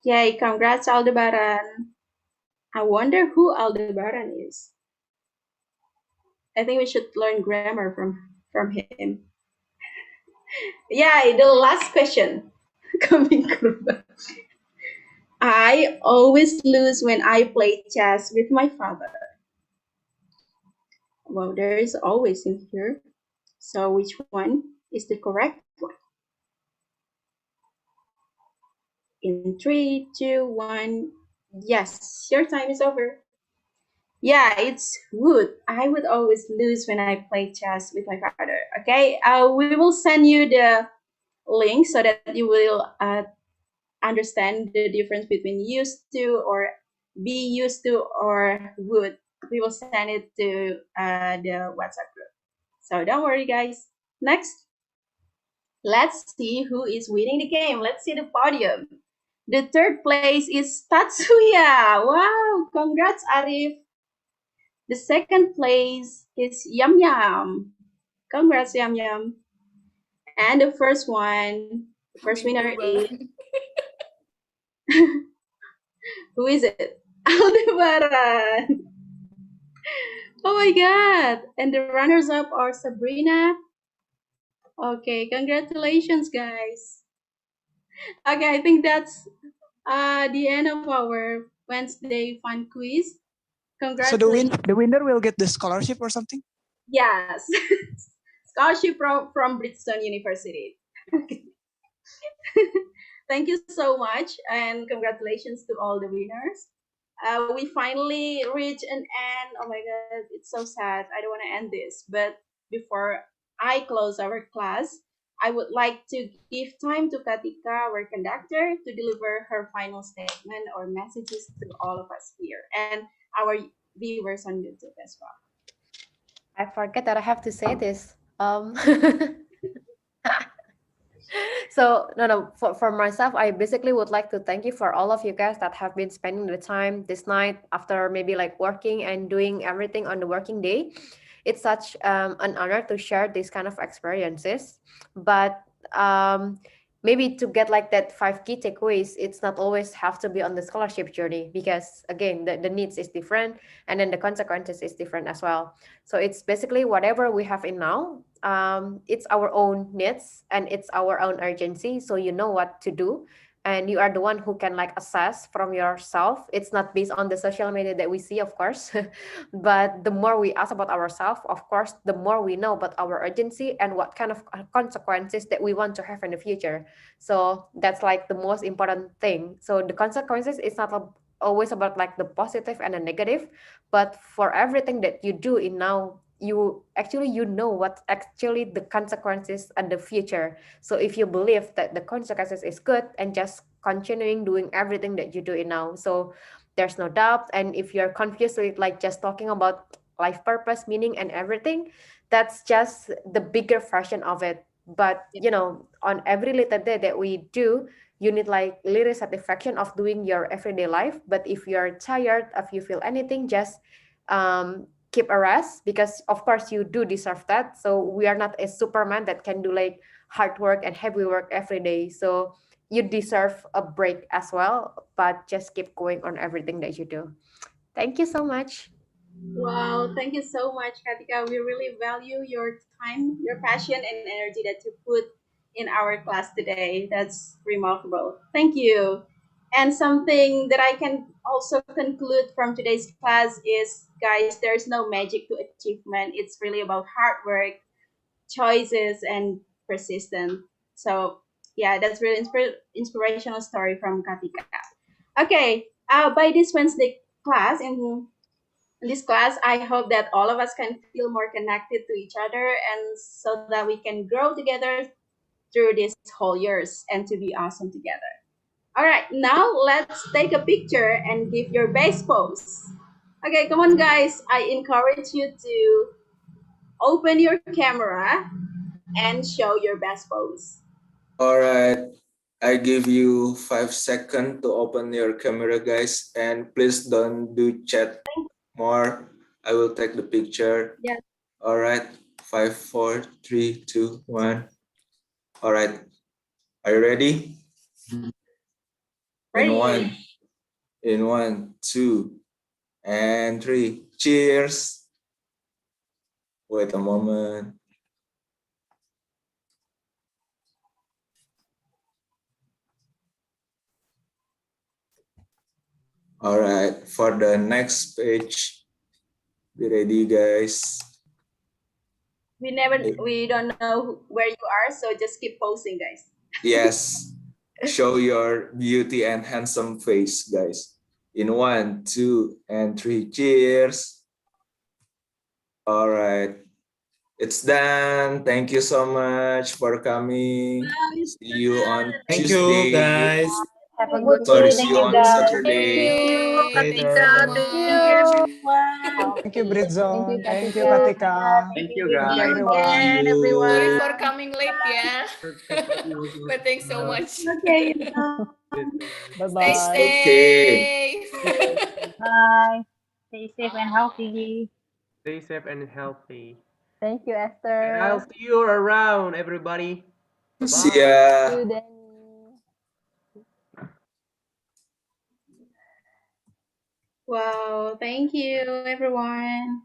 Yay, congrats, Aldebaran. I wonder who Aldebaran is. I think we should learn grammar from him. Yeah, the last question. Coming kurba. I always lose when I play chess with my father. Well, there is always in here. So which one is the correct one? In 3, 2, 1. Yes, your time is over. Yeah, it's would. I would always lose when I play chess with my father. Okay, we will send you the link so that you will understand the difference between used to or be used to or would. We will send it to the WhatsApp group. So don't worry, guys. Next, let's see who is winning the game. Let's see the podium. The third place is Tatsuya. Wow, congrats, Arif. The second place is Yum Yum. Congrats, Yum Yum. And the first winner is, who is it? Aldebaran. Oh my God. And the runners-up are Sabrina. Okay, congratulations, guys. Okay, I think that's the end of our Wednesday fun quiz. So Congratulations. the winner will get the scholarship or something? Yes. Scholarship from Britzone University. Thank you so much, and congratulations to all the winners. We finally reached an end. Oh my God, it's so sad. I don't want to end this. But before I close our class, I would like to give time to Katika, our conductor, to deliver her final statement or messages to all of us here and our viewers on YouTube as well. I forget that I have to say this. So no, for myself, I basically would like to thank you for all of you guys that have been spending the time this night after maybe like working and doing everything on the working day. It's such an honor to share these kind of experiences, but maybe to get like that 5 key takeaways, it's not always have to be on the scholarship journey, because again the needs is different and then the consequences is different as well. So it's basically whatever we have in now, it's our own needs and it's our own urgency, so you know what to do and you are the one who can like assess from yourself. It's not based on the social media that we see, of course. But the more we ask about ourselves, of course, the more we know about our urgency and what kind of consequences that we want to have in the future. So that's like the most important thing. So the consequences is not always about like the positive and the negative, but for everything that you do in now, you know what actually the consequences and the future. So if you believe that the consequences is good and just continuing doing everything that you do in now, so there's no doubt. And if you're confused with like just talking about life purpose, meaning and everything, that's just the bigger version of it. But you know, on every little day that we do, you need like little satisfaction of doing your everyday life. But if you're tired, if you feel anything, just keep a rest, because of course you do deserve that. So we are not a superman that can do like hard work and heavy work every day. So you deserve a break as well, but just keep going on everything that you do. Thank you so much. Wow, thank you so much, Katika. We really value your time, your passion, and energy that you put in our class today. That's remarkable. Thank you. And something that I can also conclude from today's class is, guys, there's no magic to achievement. It's really about hard work, choices, and persistence. So, yeah, that's really inspirational story from Katika. Okay, by this Wednesday class, in this class, I hope that all of us can feel more connected to each other and so that we can grow together through these whole years and to be awesome together. All right, now let's take a picture and give your base pose. Okay, come on, guys. I encourage you to open your camera and show your best pose. All right. I give you 5 seconds to open your camera, guys, and please don't do chat more. I will take the picture. Yes. All right. 5, 4, 3, 2, 1. All right. Are you ready? Ready. In one, 2, and 3. Cheers. Wait a moment. All right, for the next page, be ready, guys. We don't know where you are, so just keep posing, guys. Yes, show your beauty and handsome face, guys. In 1, 2, and 3, cheers. All right, It's done. Thank you so much for coming. Bye. See you on Thank you, Tuesday. guys. Have a good Sorry, day. see Thank you you, on guys. Thank Saturday. you. Thanks Later. so Thank Thank you, much. everyone. Thank you, Thank you, Britzone. Thank you, Katika. Katika. Thank Thank you, you, See Thank you, guys. you Britzone. See everyone. again, Sorry you. for everyone. coming late, yeah. But thanks so much. Okay. Bye-bye. Stay Okay. safe. Bye. Stay safe and healthy. Stay safe and healthy. Thank you, And I'll Esther. see you around, everybody. See Bye. See ya. you, Danny. Wow. Thank you, everyone.